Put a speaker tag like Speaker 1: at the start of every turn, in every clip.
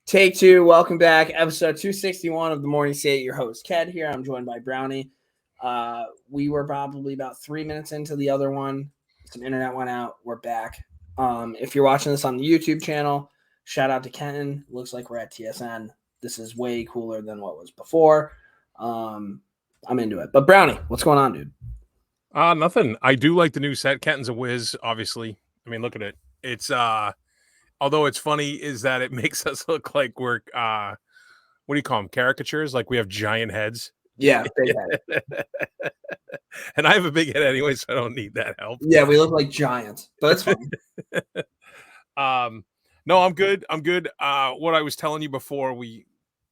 Speaker 1: Take two. Welcome back. Episode 261 of the Morning Skate. Your host, Ked, here. I'm joined by Brownie. We were probably about 3 minutes into the other one. Some internet went out. We're back. If you're watching this on the YouTube channel, shout out to Kenton. Looks like we're at TSN. This is way cooler than what was before. I'm into it. But Brownie, what's going on, dude?
Speaker 2: Nothing. I do like the new set. Kenton's a whiz, obviously. I mean, look at it. It's although it's funny is that it makes us look like we're what do you call them? Caricatures, like we have giant heads.
Speaker 1: Yeah, big head.
Speaker 2: And I have a big head anyway, so I don't need that help.
Speaker 1: Yeah, we look like giants, but it's fine.
Speaker 2: No, I'm good. What I was telling you before we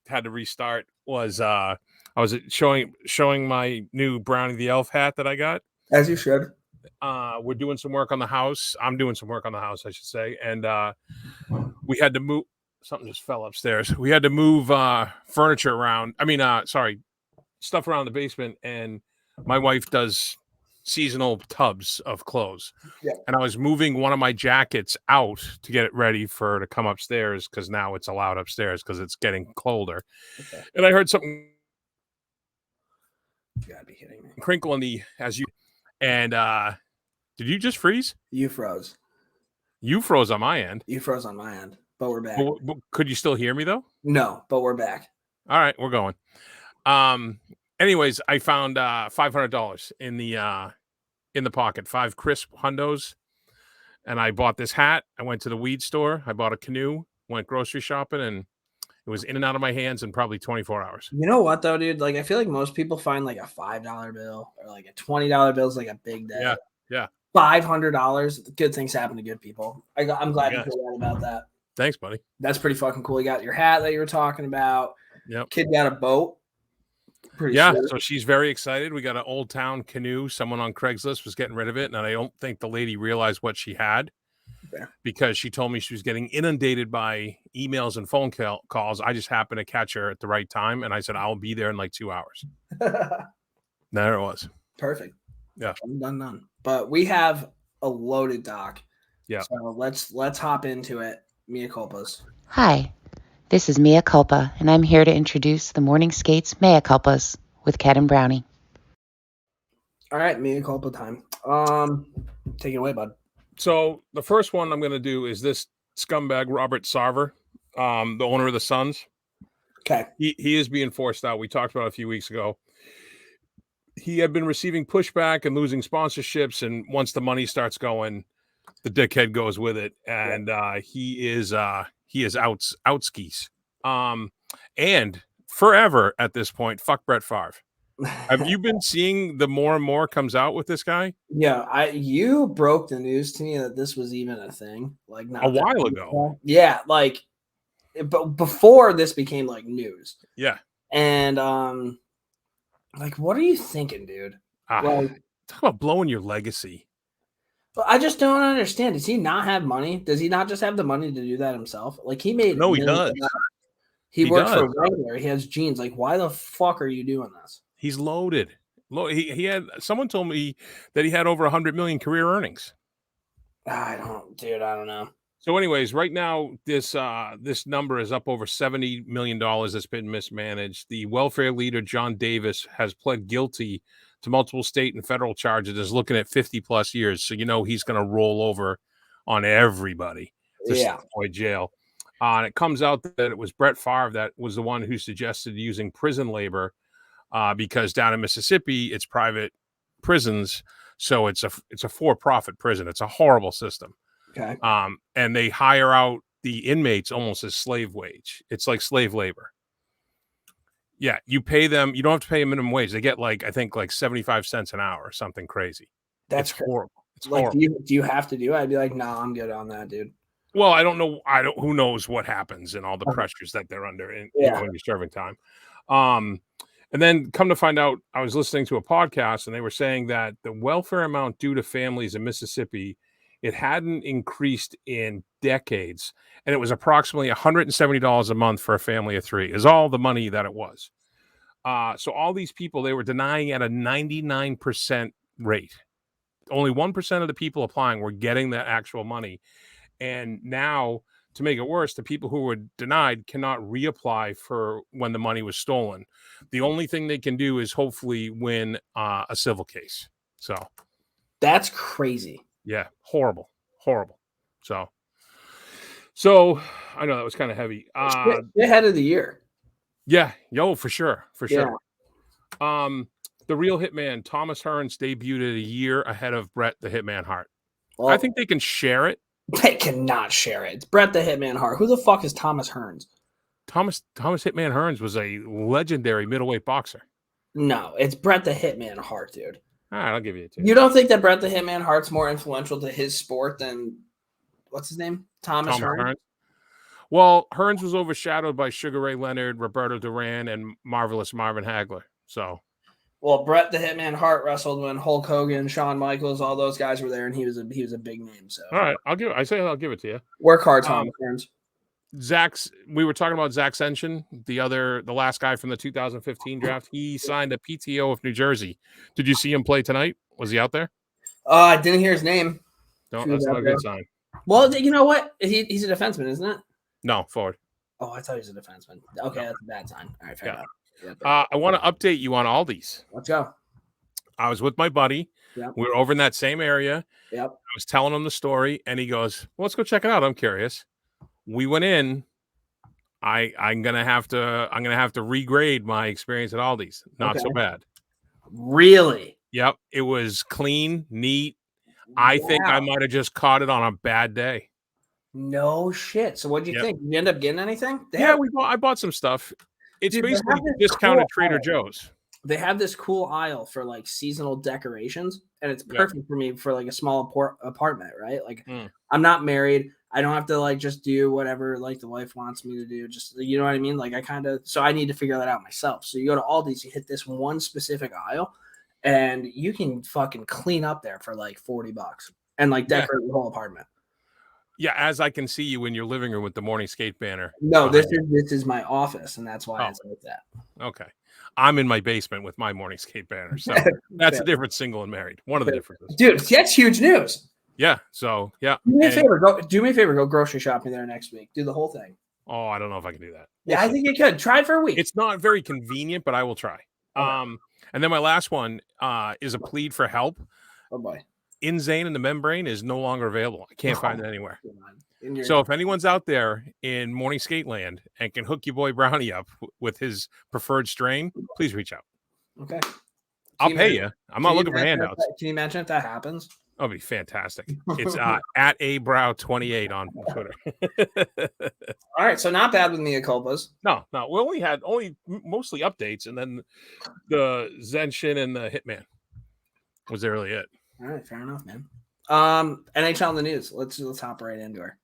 Speaker 2: had to restart was I was showing my new Brownie the Elf hat that I got.
Speaker 1: As you should.
Speaker 2: We're doing some work on the house. I'm doing some work on the house, I should say. And we had to move. Something just fell upstairs. We had to move furniture around. Stuff around the basement. And my wife does seasonal tubs of clothes.
Speaker 1: Yeah.
Speaker 2: And I was moving one of my jackets out to get it ready for her to come upstairs because now it's allowed upstairs because it's getting colder. Okay. And I heard something.
Speaker 1: You gotta be kidding me.
Speaker 2: Crinkle in the and did you just freeze?
Speaker 1: You froze.
Speaker 2: You froze on my end.
Speaker 1: You froze on my end, but we're back.
Speaker 2: But could you still hear me though?
Speaker 1: No, but we're back.
Speaker 2: All right, we're going. Anyways, I found $500 in the pocket, 5 crisp hundos, and I bought this hat. I went to the weed store. I bought a canoe, went grocery shopping, and it was in and out of my hands in probably 24 hours.
Speaker 1: You know what, though, dude? Like, I feel like most people find, like, a $5 bill or, like, a $20 bill is, like, a big day.
Speaker 2: Yeah.
Speaker 1: $500, good things happen to good people. I'm glad you feel right about that.
Speaker 2: Thanks, buddy.
Speaker 1: That's pretty fucking cool. You got your hat that you were talking about.
Speaker 2: Yep.
Speaker 1: Kid got a boat.
Speaker 2: So she's very excited. We got an Old Town canoe. Someone on Craigslist was getting rid of it, and I don't think the lady realized what she had. Because she told me she was getting inundated by emails and phone calls. I just happened to catch her at the right time, and I said, I'll be there in like 2 hours. There it was.
Speaker 1: Perfect.
Speaker 2: Yeah.
Speaker 1: Done. But we have a loaded doc.
Speaker 2: Yeah.
Speaker 1: So let's hop into it. Mea culpas.
Speaker 3: Hi, this is Mea Culpa, and I'm here to introduce the Morning Skates Mea Culpas with Ked and Brownie.
Speaker 1: All right, Mea culpa time. Take it away, bud.
Speaker 2: So the first one I'm going to do is this scumbag Robert Sarver, the owner of the Suns.
Speaker 1: Okay.
Speaker 2: He is being forced out. We talked about it a few weeks ago. He had been receiving pushback and losing sponsorships, and once the money starts going, the dickhead goes with it, and he is out skis. And forever at this point, fuck Brett Favre. Have you been seeing the more and more comes out with this guy?
Speaker 1: Yeah, you broke the news to me that this was even a thing, like not
Speaker 2: a while ago.
Speaker 1: Yeah, like, but before this became like news.
Speaker 2: Yeah,
Speaker 1: and like, what are you thinking, dude?
Speaker 2: Like, talk about blowing your legacy.
Speaker 1: But I just don't understand. Does he not have money? Does he not just have the money to do that himself? Like, he made
Speaker 2: no, he does.
Speaker 1: He works for Wrangler. He has jeans. Like, why the fuck are you doing this?
Speaker 2: He's loaded. He had someone told me that he had over 100 million career earnings.
Speaker 1: I don't know.
Speaker 2: So, anyways, right now this number is up over $70 million that's been mismanaged. The welfare leader John Davis has pled guilty to multiple state and federal charges. Is looking at 50 plus years. So he's going to roll over on everybody to avoid jail. And it comes out that it was Brett Favre that was the one who suggested using prison labor. Because down in Mississippi, it's private prisons, so it's a for-profit prison. It's a horrible system.
Speaker 1: Okay.
Speaker 2: And they hire out the inmates almost as slave wage. It's like slave labor. Yeah, you pay them. You don't have to pay a minimum wage. They get I think 75 cents an hour or something crazy.
Speaker 1: That's
Speaker 2: horrible. It's
Speaker 1: like,
Speaker 2: horrible.
Speaker 1: Do you have to do it? I'd be like, no, I'm good on that, dude.
Speaker 2: Well, I don't know. Who knows what happens and all the pressures that they're under when you're serving time. And then come to find out, I was listening to a podcast and they were saying that the welfare amount due to families in Mississippi, it hadn't increased in decades. And it was approximately $170 a month for a family of 3 is all the money that it was. So all these people, they were denying at a 99% rate. Only 1% of the people applying were getting that actual money. And now to make it worse, the people who were denied cannot reapply for when the money was stolen. The only thing they can do is hopefully win a civil case. So
Speaker 1: that's crazy.
Speaker 2: Yeah, horrible. So I know that was kind of heavy.
Speaker 1: Ahead of the year.
Speaker 2: Yeah, for sure. The real Hitman, Thomas Hearns, debuted a year ahead of Bret the Hitman Hart. Well, I think they can share it.
Speaker 1: They cannot share it. It's Bret the Hitman Hart. Who the fuck is Thomas Hearns?
Speaker 2: Thomas Hitman Hearns was a legendary middleweight boxer.
Speaker 1: No, it's Bret the Hitman Hart, dude.
Speaker 2: All right, I'll give you a 2.
Speaker 1: You don't think that Bret the Hitman Hart's more influential to his sport than what's his name? Thomas Hearns?
Speaker 2: Well, Hearns was overshadowed by Sugar Ray Leonard, Roberto Duran, and Marvelous Marvin Hagler. So,
Speaker 1: well, Bret the Hitman Hart wrestled when Hulk Hogan, Shawn Michaels, all those guys were there, and he was a big name. So,
Speaker 2: all right, I'll give it to you.
Speaker 1: Work hard, Thomas Hearns.
Speaker 2: We were talking about Zach Sension, the last guy from the 2015 draft. He signed a PTO of New Jersey. Did you see him play tonight? Was he out there?
Speaker 1: I didn't hear his name.
Speaker 2: No, that's not a good sign.
Speaker 1: Well, you know what? He's a defenseman, isn't it?
Speaker 2: No, forward.
Speaker 1: Oh, I thought he was a defenseman. Okay, that's a bad sign. All right, fair enough.
Speaker 2: I want to update you on all these.
Speaker 1: Let's go.
Speaker 2: I was with my buddy.
Speaker 1: Yep.
Speaker 2: We were over in that same area.
Speaker 1: Yep.
Speaker 2: I was telling him the story, and he goes, well, let's go check it out. I'm curious. We went in. I'm gonna have to regrade my experience at Aldi's. Not so bad.
Speaker 1: Really?
Speaker 2: Yep. It was clean, neat. I think I might have just caught it on a bad day.
Speaker 1: No shit. So what do you think? Did you end up getting anything?
Speaker 2: I bought some stuff. It's basically discounted Trader Joe's.
Speaker 1: They have this cool aisle for like seasonal decorations, and it's perfect for me for like a small apartment, right? Like I'm not married. I don't have to like just do whatever like the wife wants me to do. Just, you know what I mean? Like so I need to figure that out myself. So you go to Aldi's, you hit this one specific aisle, and you can fucking clean up there for like $40 and like decorate the whole apartment.
Speaker 2: Yeah, as I can see you in your living room with the morning skate banner.
Speaker 1: No, this is my office, and that's why it's like that.
Speaker 2: Okay. I'm in my basement with my morning skate banner. So that's a difference, single and married. One of the differences.
Speaker 1: Dude, that's huge news.
Speaker 2: Yeah. So, yeah.
Speaker 1: Do me a favor. Go grocery shopping there next week. Do the whole thing.
Speaker 2: Oh, I don't know if I can do that.
Speaker 1: Yeah, I think you could. Try it for a week.
Speaker 2: It's not very convenient, but I will try. Okay. And then my last one is a plead for help.
Speaker 1: Oh, boy.
Speaker 2: Inzane in the membrane is no longer available. I can't find it anywhere. So if anyone's out there in morning skate land and can hook your boy Brownie up with his preferred strain, please reach out.
Speaker 1: Okay.
Speaker 2: I'll pay you. I'm not looking for handouts.
Speaker 1: Can you imagine if that happens?
Speaker 2: That'll be fantastic. It's at abrow28 on Twitter.
Speaker 1: All right. So not bad with mea culpas.
Speaker 2: No. We only had mostly updates, and then the Zenshin and the Hitman was really it.
Speaker 1: All right, fair enough, man. NHL in the news. Let's hop right into her.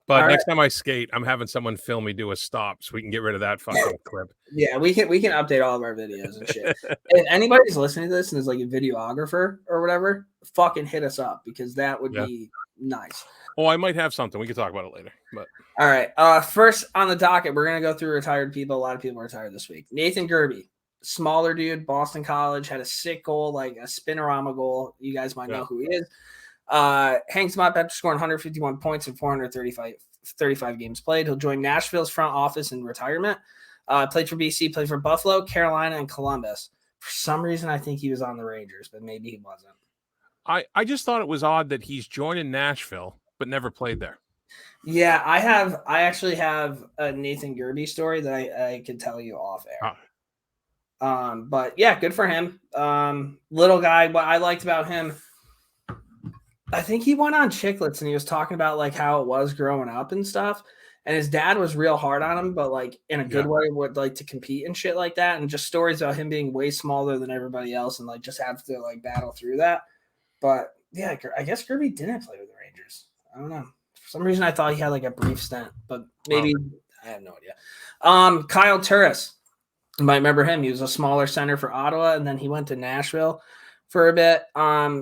Speaker 2: But next time I skate, I'm having someone film me do a stop so we can get rid of that fucking clip.
Speaker 1: Yeah, we can update all of our videos and shit. If anybody's listening to this and is like a videographer or whatever, fucking hit us up, because that would be nice.
Speaker 2: Oh, I might have something. We can talk about it later. But
Speaker 1: all right. First on the docket, we're gonna go through retired people. A lot of people are retired this week. Nathan Gerbe, smaller dude, Boston College, had a sick goal, like a spinorama goal. You guys might know who he is. Hangs him up after scoring 151 points in 435 games played. He'll join Nashville's front office in retirement. Played for BC, played for Buffalo, Carolina, and Columbus. For some reason, I think he was on the Rangers, but maybe he wasn't.
Speaker 2: I just thought it was odd that he's joining Nashville but never played there.
Speaker 1: Yeah, I actually have a Nathan Gerbe story that I could tell you off air. But yeah, good for him. Little guy. What I liked about him, I think he went on Chicklets and he was talking about like how it was growing up and stuff. And his dad was real hard on him, but like in a good way, would like to compete and shit like that. And just stories about him being way smaller than everybody else and like just have to like battle through that. But yeah, I guess Gerbe didn't play with the Rangers. I don't know. For some reason, I thought he had like a brief stint, but maybe I have no idea. Kyle Turris, you might remember him. He was a smaller center for Ottawa, and then he went to Nashville for a bit.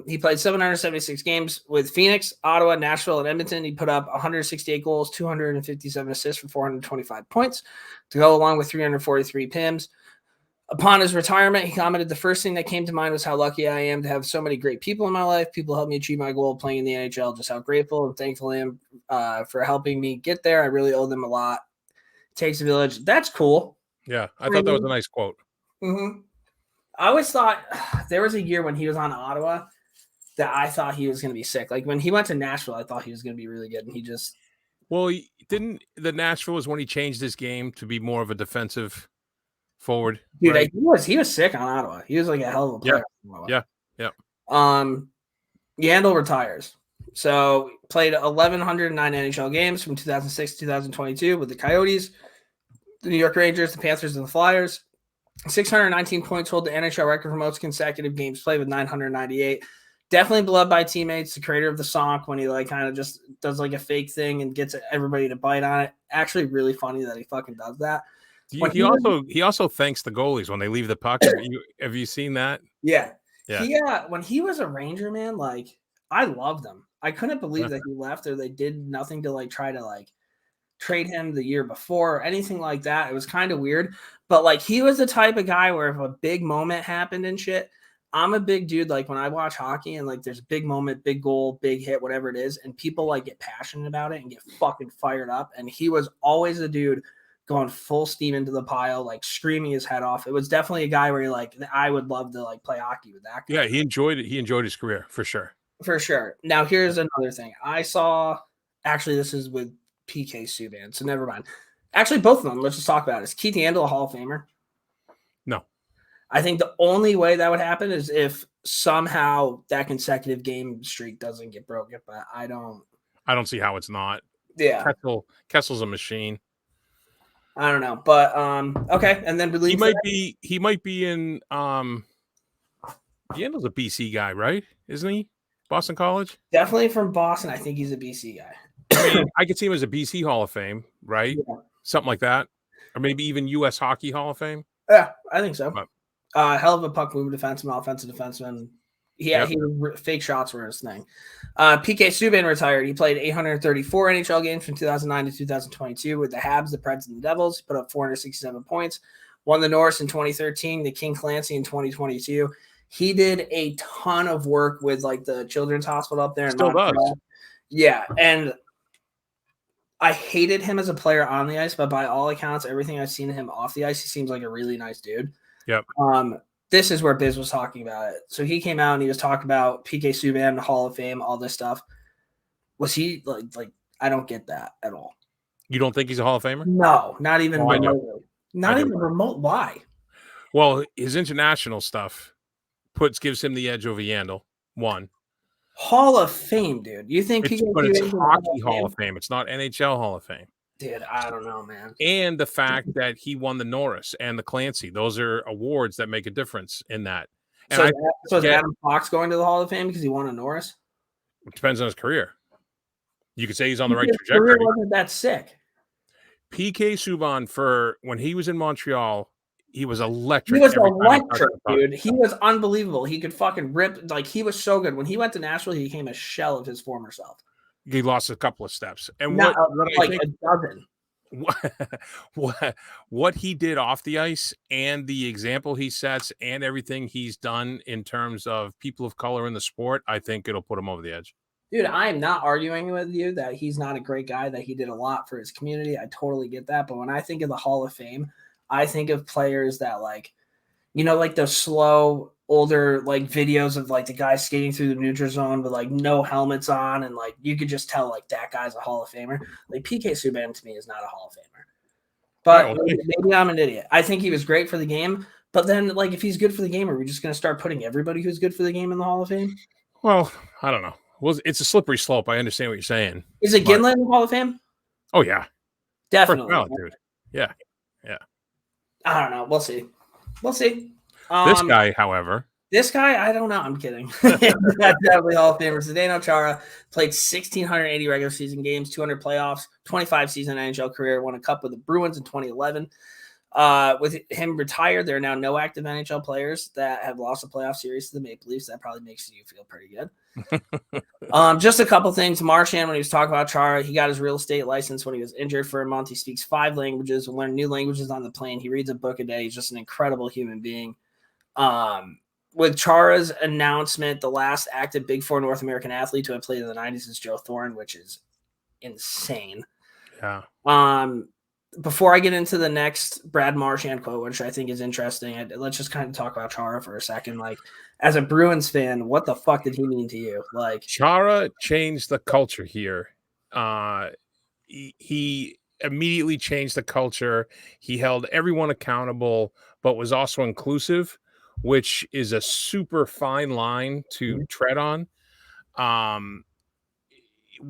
Speaker 1: He played 776 games with Phoenix, Ottawa, Nashville, and Edmonton. He put up 168 goals, 257 assists for 425 points to go along with 343 PIMs. Upon his retirement, he commented, "The first thing that came to mind was how lucky I am to have so many great people in my life. People helped me achieve my goal of playing in the NHL. Just how grateful and thankful I am for helping me get there. I really owe them a lot. Takes a village." That's cool.
Speaker 2: Yeah, I thought that was a nice quote.
Speaker 1: Mm-hmm. I always thought there was a year when he was on Ottawa that I thought he was going to be sick. Like when he went to Nashville, I thought he was going to be really good, and he just.
Speaker 2: Well, the Nashville was when he changed his game to be more of a defensive forward.
Speaker 1: Dude,
Speaker 2: right?
Speaker 1: he was sick on Ottawa. He was like a hell of a player.
Speaker 2: Yeah.
Speaker 1: Yandel retires. So played 1,109 NHL games from 2006 to 2022 with the Coyotes, the New York Rangers, the Panthers, and the Flyers. 619 points, hold the NHL record for most consecutive games played with 998. Definitely beloved by teammates. The creator of the song, when he like kind of just does like a fake thing and gets everybody to bite on it. Actually, really funny that he fucking does that.
Speaker 2: He also thanks the goalies when they leave the puck. Have you seen that?
Speaker 1: Yeah. When he was a Ranger, man, like I loved him. I couldn't believe that he left or they did nothing to like try to like trade him the year before or anything like that. It was kind of weird, but like he was the type of guy where if a big moment happened and shit, I'm a big dude. Like when I watch hockey and like there's a big moment, big goal, big hit, whatever it is, and people like get passionate about it and get fucking fired up. And he was always a dude going full steam into the pile, like screaming his head off. It was definitely a guy where you're like, I would love to like play hockey with that guy.
Speaker 2: Yeah, he enjoyed it. He enjoyed his career for sure.
Speaker 1: For sure. Now here's another thing. I saw, actually, this is with PK Subban, so never mind. Actually, both of them, let's just talk about it. Is Keith Yandel a Hall of Famer?
Speaker 2: No.
Speaker 1: I think the only way that would happen is if somehow that consecutive game streak doesn't get broken, but I don't
Speaker 2: see how it's not.
Speaker 1: Yeah.
Speaker 2: Kessel's a machine.
Speaker 1: I don't know, but okay, and then
Speaker 2: he might be in Yandel's a BC guy, right? Isn't he? Boston College?
Speaker 1: Definitely from Boston. I think he's a BC guy.
Speaker 2: I mean, I could see him as a BC Hall of Fame, right?
Speaker 1: Yeah.
Speaker 2: Something like that. Or maybe even US Hockey Hall of Fame.
Speaker 1: Yeah, I think so.
Speaker 2: But,
Speaker 1: hell of a puck moving defenseman, offensive defenseman. He fake shots were his thing. PK Subban retired. He played 834 NHL games from 2009 to 2022 with the Habs, the Preds, and the Devils. He put up 467 points. Won the Norris in 2013, the King Clancy in 2022. He did a ton of work with like the Children's Hospital up there.
Speaker 2: Still does.
Speaker 1: Yeah, and I hated him as a player on the ice, but by all accounts, everything I've seen of him off the ice, he seems like a really nice dude.
Speaker 2: Yep.
Speaker 1: This is where Biz was talking about it. So he came out and he was talking about PK Subban, Hall of Fame, all this stuff. Was he like I don't get that at all.
Speaker 2: You don't think he's a Hall of Famer?
Speaker 1: No, not even remotely. Not even remote. Why?
Speaker 2: Well, his international stuff gives him the edge over Yandel. One.
Speaker 1: Hall of Fame, dude. You think
Speaker 2: it's Hockey Hall of Fame. It's not NHL Hall of Fame.
Speaker 1: Dude, I don't know, man.
Speaker 2: And the fact that he won the Norris and the Clancy, those are awards that make a difference in that. And
Speaker 1: so is Adam Fox going to the Hall of Fame because he won a Norris?
Speaker 2: It depends on his career. You could say he's on the right trajectory.
Speaker 1: His career wasn't that sick.
Speaker 2: PK Subban, for when he was in Montreal, he was electric.
Speaker 1: He was electric, dude. He was unbelievable. He could fucking rip. Like, he was so good. When he went to Nashville, he became a shell of his former self.
Speaker 2: He lost a couple of steps. And
Speaker 1: a dozen.
Speaker 2: What he did off the ice and the example he sets and everything he's done in terms of people of color in the sport, I think it'll put him over the edge.
Speaker 1: Dude, I am not arguing with you that he's not a great guy, that he did a lot for his community. I totally get that. But when I think of the Hall of Fame, I think of players that, like, you know, like those slow, older, like, videos of, like, the guy skating through the neutral zone with, like, no helmets on. And, like, you could just tell, like, that guy's a Hall of Famer. Like, PK Subban, to me, is not a Hall of Famer. But maybe I'm an idiot. I think he was great for the game. But then, like, if he's good for the game, are we just going to start putting everybody who's good for the game in the Hall of Fame?
Speaker 2: Well, I don't know. Well, it's a slippery slope. I understand what you're saying.
Speaker 1: Is it Ginla in the Hall of Fame?
Speaker 2: Oh, yeah.
Speaker 1: Definitely.
Speaker 2: Dude. Yeah.
Speaker 1: I don't know. We'll see.
Speaker 2: This guy, however.
Speaker 1: I don't know. I'm kidding. Definitely Hall of Famer. Zdeno Chara played 1,680 regular season games, 200 playoffs, 25 season NHL career, won a cup with the Bruins in 2011. With him retired, there are now no active NHL players that have lost a playoff series to the Maple Leafs. That probably makes you feel pretty good. Just a couple things. Marchand, when he was talking about Chara, he got his real estate license when he was injured for a month. He speaks 5 languages and learned new languages on the plane. He reads a book a day. He's just an incredible human being. With Chara's announcement, the last active Big Four North American athlete to have played in the 90s is Joe Thorne, which is insane.
Speaker 2: Yeah.
Speaker 1: Before I get into the next Brad Marchand quote, which I think is interesting, let's just kind of talk about Chara for a second. Like, as a Bruins fan, what the fuck did he mean to you? Like,
Speaker 2: Chara changed the culture here. He immediately changed the culture. He held everyone accountable, but was also inclusive, which is a super fine line to tread on.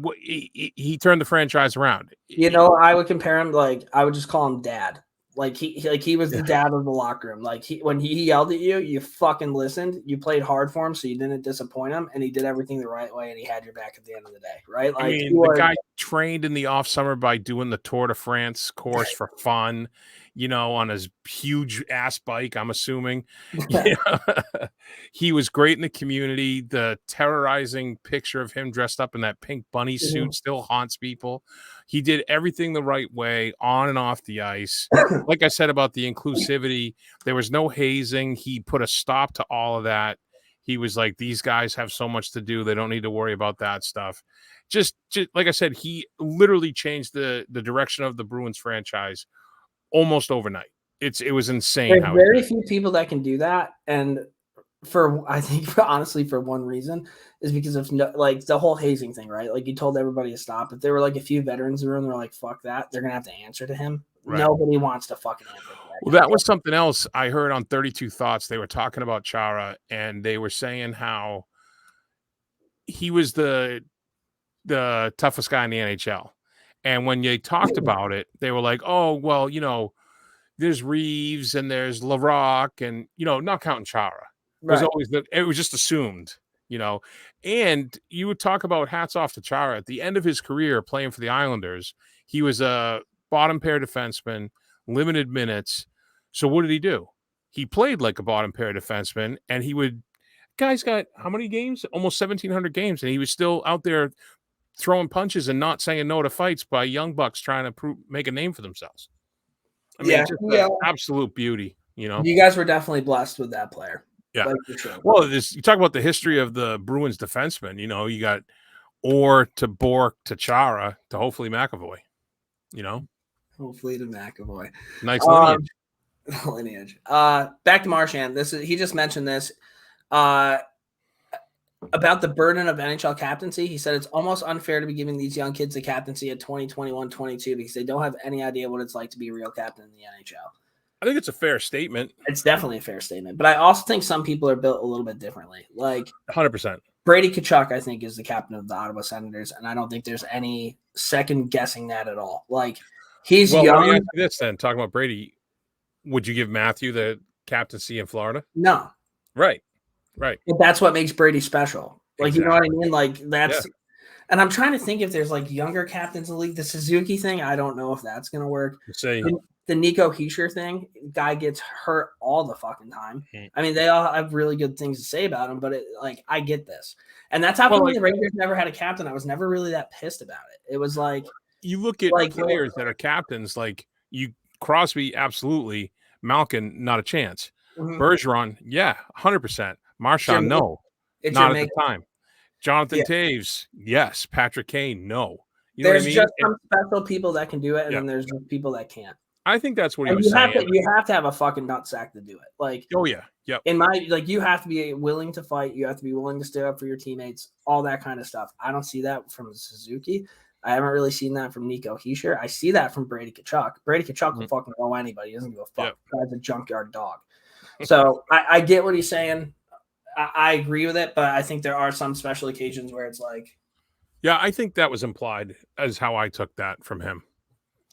Speaker 2: He turned the franchise around.
Speaker 1: You know, I would compare him, like, I would just call him dad. Like he was the dad of the locker room. Like, when he yelled at you, you fucking listened. You played hard for him, so you didn't disappoint him, and he did everything the right way, and he had your back at the end of the day, right? Like,
Speaker 2: I mean, the guy trained in the off summer by doing the Tour de France course for fun, you know, on his huge ass bike, I'm assuming. Yeah. He was great in the community. The terrorizing picture of him dressed up in that pink bunny suit still haunts people. He did everything the right way on and off the ice. Like I said about the inclusivity, there was no hazing. He put a stop to all of that. He was like, these guys have so much to do. They don't need to worry about that stuff. Just like I said, he literally changed the direction of the Bruins franchise almost overnight. It was insane.
Speaker 1: There's very few people that can do that. And I think honestly, for one reason is because of like the whole hazing thing, right? Like, he told everybody to stop. If there were like a few veterans in the room, they're like, fuck that. They're going to have to answer to him. Right. Nobody wants to fucking answer to that.
Speaker 2: Well, that was something else I heard on 32 Thoughts. They were talking about Chara, and they were saying how he was the toughest guy in the NHL. And when they talked about it, they were like, oh, well, you know, there's Reeves and there's LaRock and, you know, not counting Chara. Right. It was just assumed, you know. And you would talk about hats off to Chara. At the end of his career playing for the Islanders, he was a bottom pair defenseman, limited minutes. So what did he do? He played like a bottom pair defenseman, and guy's got how many games? Almost 1,700 games, and he was still out there throwing punches and not saying no to fights by young bucks trying to make a name for themselves. I mean, absolute beauty, you know.
Speaker 1: You guys were definitely blessed with that player.
Speaker 2: Yeah.
Speaker 1: Like, for sure.
Speaker 2: Well, you talk about the history of the Bruins defensemen, you know, you got Orr to Bork to Chara to hopefully McAvoy, you know.
Speaker 1: Hopefully to McAvoy.
Speaker 2: Nice lineage.
Speaker 1: Back to Marchand. He just mentioned this. About the burden of NHL captaincy, he said it's almost unfair to be giving these young kids the captaincy at 20, 21, 22 because they don't have any idea what it's like to be a real captain in the NHL.
Speaker 2: I think it's a fair statement.
Speaker 1: It's definitely a fair statement, but I also think some people are built a little bit differently. Like
Speaker 2: 100%.
Speaker 1: Brady Tkachuk, I think, is the captain of the Ottawa Senators, and I don't think there's any second guessing that at all. Like, he's young.
Speaker 2: Let me ask you this then, talking about Brady, would you give Matthew the captaincy in Florida?
Speaker 1: No.
Speaker 2: Right.
Speaker 1: But that's what makes Brady special. Like, exactly. You know what I mean? Like, that's and I'm trying to think if there's like younger captains in the league. The Suzuki thing, I don't know if that's gonna work. The Nico Hischier thing, guy gets hurt all the fucking time. I mean, they all have really good things to say about him, but I get this. And that's how come the Rangers never had a captain. I was never really that pissed about it. It was like,
Speaker 2: you look at players that are captains, like Crosby, absolutely. Malkin, not a chance. Mm-hmm. Bergeron, 100%. Marchand, no. Not at the time. Jonathan Taves, yes. Patrick Kane, no. You know
Speaker 1: there's
Speaker 2: what I mean?
Speaker 1: Just some special people that can do it, and then there's just people that can't.
Speaker 2: I think that's what he was saying.
Speaker 1: You have to have a fucking nutsack to do it. Like,
Speaker 2: oh yeah, yep.
Speaker 1: You have to be willing to fight. You have to be willing to stand up for your teammates. All that kind of stuff. I don't see that from Suzuki. I haven't really seen that from Nico Hischier. I see that from Brady Tkachuk. Brady Tkachuk will fucking go anybody. He doesn't give a fuck. Guy's a junkyard dog. So I get what he's saying. I agree with it, but I think there are some special occasions where it's like.
Speaker 2: Yeah, I think that was implied as how I took that from him.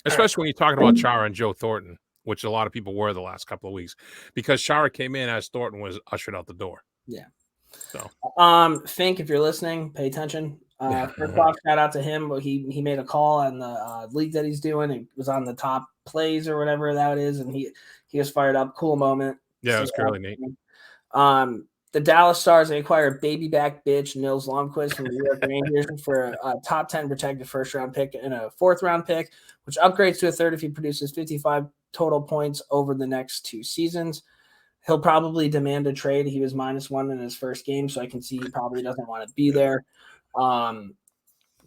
Speaker 2: Especially when you're talking about Chara and Joe Thornton, which a lot of people were the last couple of weeks, because Chara came in as Thornton was ushered out the door.
Speaker 1: Yeah.
Speaker 2: So,
Speaker 1: Fink, if you're listening, pay attention. First off, shout out to him. He made a call on the league that he's doing. It was on the top plays or whatever that is, and he was fired up. Cool moment.
Speaker 2: Yeah, it was really neat.
Speaker 1: The Dallas Stars, they acquired baby back bitch Nils Lundqvist from the New York Rangers for a top 10 protected first-round pick and a fourth-round pick, which upgrades to a third if he produces 55 total points over the next 2 seasons. He'll probably demand a trade. He was -1 in his first game, so I can see he probably doesn't want to be there.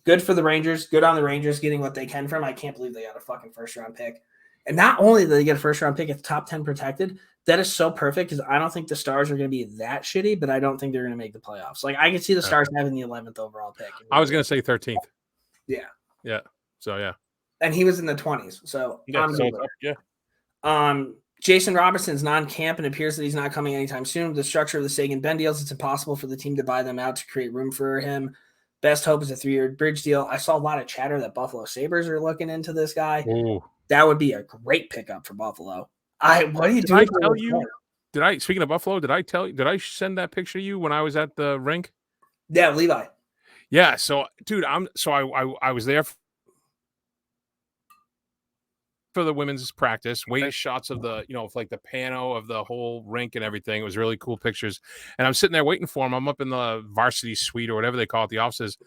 Speaker 1: Good for the Rangers. Good on the Rangers getting what they can from him. I can't believe they got a fucking first-round pick. And not only did they get a first-round pick, it's top 10 protected. That is so perfect because I don't think the Stars are going to be that shitty, but I don't think they're going to make the playoffs. Like, I can see the Stars having the 11th overall pick.
Speaker 2: I was going to say 13th.
Speaker 1: Yeah.
Speaker 2: Yeah. So, yeah.
Speaker 1: And he was in the 20s. So,
Speaker 2: yeah.
Speaker 1: Jason Robertson's non-camp and appears that he's not coming anytime soon. With the structure of the Sagan Ben deals, it's impossible for the team to buy them out to create room for him. Best hope is a 3-year bridge deal. I saw a lot of chatter that Buffalo Sabres are looking into this guy.
Speaker 2: Ooh.
Speaker 1: That would be a great pickup for Buffalo. What are you doing?
Speaker 2: Did I tell you? Speaking of Buffalo, did I send that picture to you when I was at the rink?
Speaker 1: Yeah, Levi.
Speaker 2: Yeah. So, dude, I was there for the women's practice, way shots of the, like the pano of the whole rink and everything. It was really cool pictures. And I'm sitting there waiting for him. I'm up in the varsity suite or whatever they call it, the offices.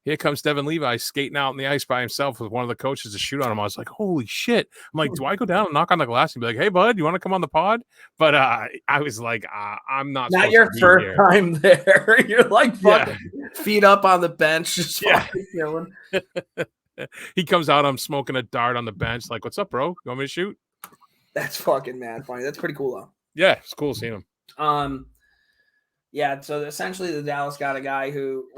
Speaker 2: Here comes Devin Levi skating out on the ice by himself with one of the coaches to shoot on him. I was like, holy shit. I'm like, do I go down and knock on the glass and be like, hey, bud, you want to come on the pod? But I was like, I'm not
Speaker 1: your first time there. You're like fucking feet up on the bench. Just fucking chilling.
Speaker 2: He comes out, I'm smoking a dart on the bench. Like, what's up, bro? You want me to shoot?
Speaker 1: That's fucking mad funny. That's pretty cool, though.
Speaker 2: Yeah, it's cool seeing him.
Speaker 1: Yeah, so essentially the Dallas got a guy who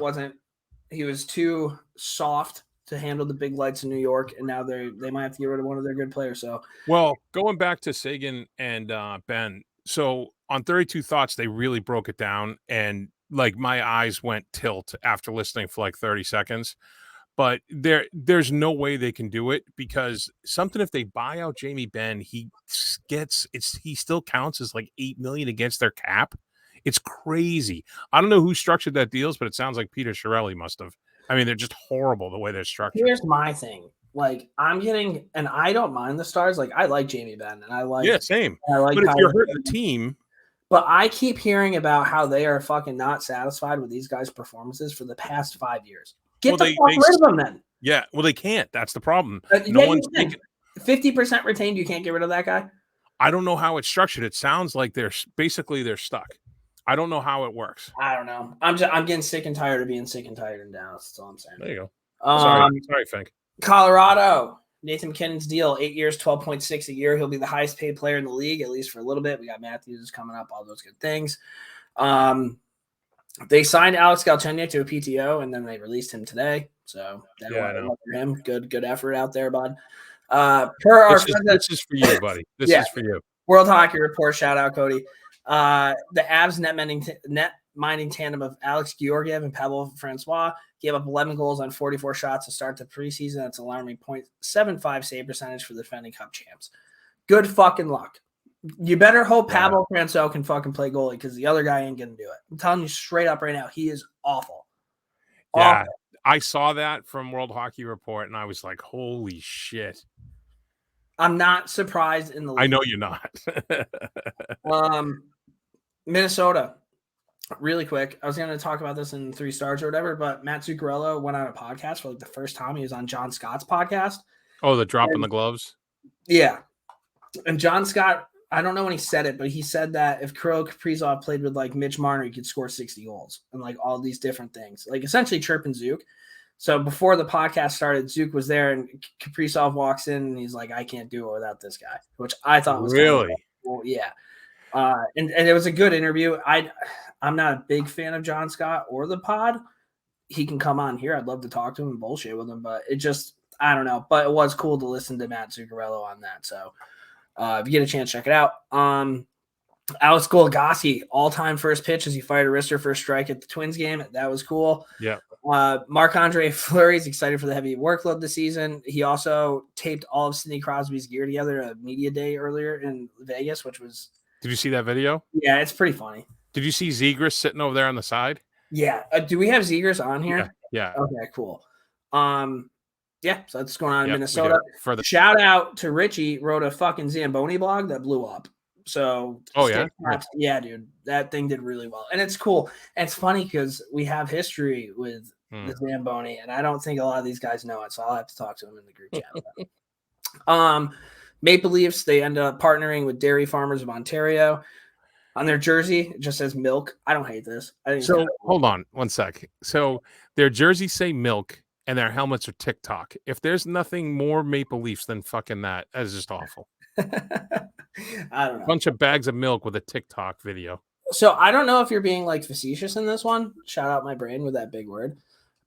Speaker 1: he was too soft to handle the big lights in New York, and now they might have to get rid of one of their good players. So,
Speaker 2: well, going back to Sagan and Ben, so on 32 Thoughts, they really broke it down, and like my eyes went tilt after listening for like 30 seconds. But there's no way they can do it because if they buy out Jamie Benn, he still counts as like $8 million against their cap. It's crazy. I don't know who structured that deals, but it sounds like Peter Chiarelli must have. I mean, they're just horrible the way they're structured.
Speaker 1: Here's my thing. Like, and I don't mind the Stars. Like, I like Jamie Benn, and I like
Speaker 2: same.
Speaker 1: I like
Speaker 2: but if you're hurting the team.
Speaker 1: But I keep hearing about how they are fucking not satisfied with these guys' performances for the past 5 years. Get the fuck rid of them then.
Speaker 2: Yeah, well, they can't. That's the problem.
Speaker 1: No one's 50% retained. You can't get rid of that guy.
Speaker 2: I don't know how it's structured. It sounds like they're stuck. I don't know how it works.
Speaker 1: I don't know. I'm getting sick and tired of being sick and tired in Dallas. That's all I'm saying.
Speaker 2: There you go. Sorry, Fink.
Speaker 1: Colorado. Nathan MacKinnon's deal, 8 years, 12.6 a year. He'll be the highest paid player in the league, at least for a little bit. We got Matthews coming up, all those good things. They signed Alex Galchenyuk to a PTO, and then they released him today. So that was for him. Good effort out there, bud.
Speaker 2: This is for you, buddy. This is for you.
Speaker 1: World Hockey Report, shout out, Cody. The Avs net mining tandem of Alex Georgiev and Pavel Francois gave up 11 goals on 44 shots to start the preseason. That's alarming .75 save percentage for the defending Cup champs. Good fucking luck. You better hope Pavel Francois can fucking play goalie because the other guy ain't going to do it. I'm telling you straight up right now, he is awful.
Speaker 2: Yeah, I saw that from World Hockey Report, and I was like, holy shit.
Speaker 1: I'm not surprised in the league.
Speaker 2: I know you're not.
Speaker 1: Minnesota, really quick. I was going to talk about this in 3 stars or whatever, but Matt Zuccarello went on a podcast for like the first time. He was on John Scott's podcast.
Speaker 2: Oh, the drop in the gloves?
Speaker 1: Yeah. And John Scott, I don't know when he said it, but he said that if Kirill Kaprizov played with like Mitch Marner, he could score 60 goals and like all these different things, like essentially chirping Zook. So before the podcast started, Zook was there and Kaprizov walks in and he's like, I can't do it without this guy, which I thought was
Speaker 2: really
Speaker 1: kind of cool. Yeah. And it was a good interview. I'm not a big fan of John Scott or the pod. He can come on here. I'd love to talk to him and bullshit with him, but it just, I don't know. But it was cool to listen to Matt Zuccarello on that. So if you get a chance, check it out. Alex Goligoski, all-time first pitch as he fired a wrister for a strike at the Twins game. That was cool.
Speaker 2: Yeah.
Speaker 1: Marc-Andre Fleury is excited for the heavy workload this season. He also taped all of Sidney Crosby's gear together at a media day earlier in Vegas, which was.
Speaker 2: Did you see that video?
Speaker 1: Yeah, it's pretty funny.
Speaker 2: Did you see Zegras sitting over there on the side?
Speaker 1: Yeah. Do we have Zegras on here?
Speaker 2: Yeah.
Speaker 1: Okay, cool. Yeah, so that's going on in Minnesota.
Speaker 2: For the
Speaker 1: shout out to Richie, wrote a fucking Zamboni blog that blew up. So,
Speaker 2: yeah?
Speaker 1: Yeah, dude, that thing did really well. And it's cool. And it's funny because we have history with the Zamboni, and I don't think a lot of these guys know it, so I'll have to talk to them in the group chat. Maple Leafs, they end up partnering with Dairy Farmers of Ontario. On their jersey, it just says milk. I don't hate this.
Speaker 2: So hold on one sec. So their jerseys say milk and their helmets are TikTok. If there's nothing more Maple Leafs than fucking that is just awful.
Speaker 1: I don't know.
Speaker 2: Bunch of bags of milk with a TikTok video.
Speaker 1: So I don't know if you're being like facetious in this one. Shout out my brain with that big word.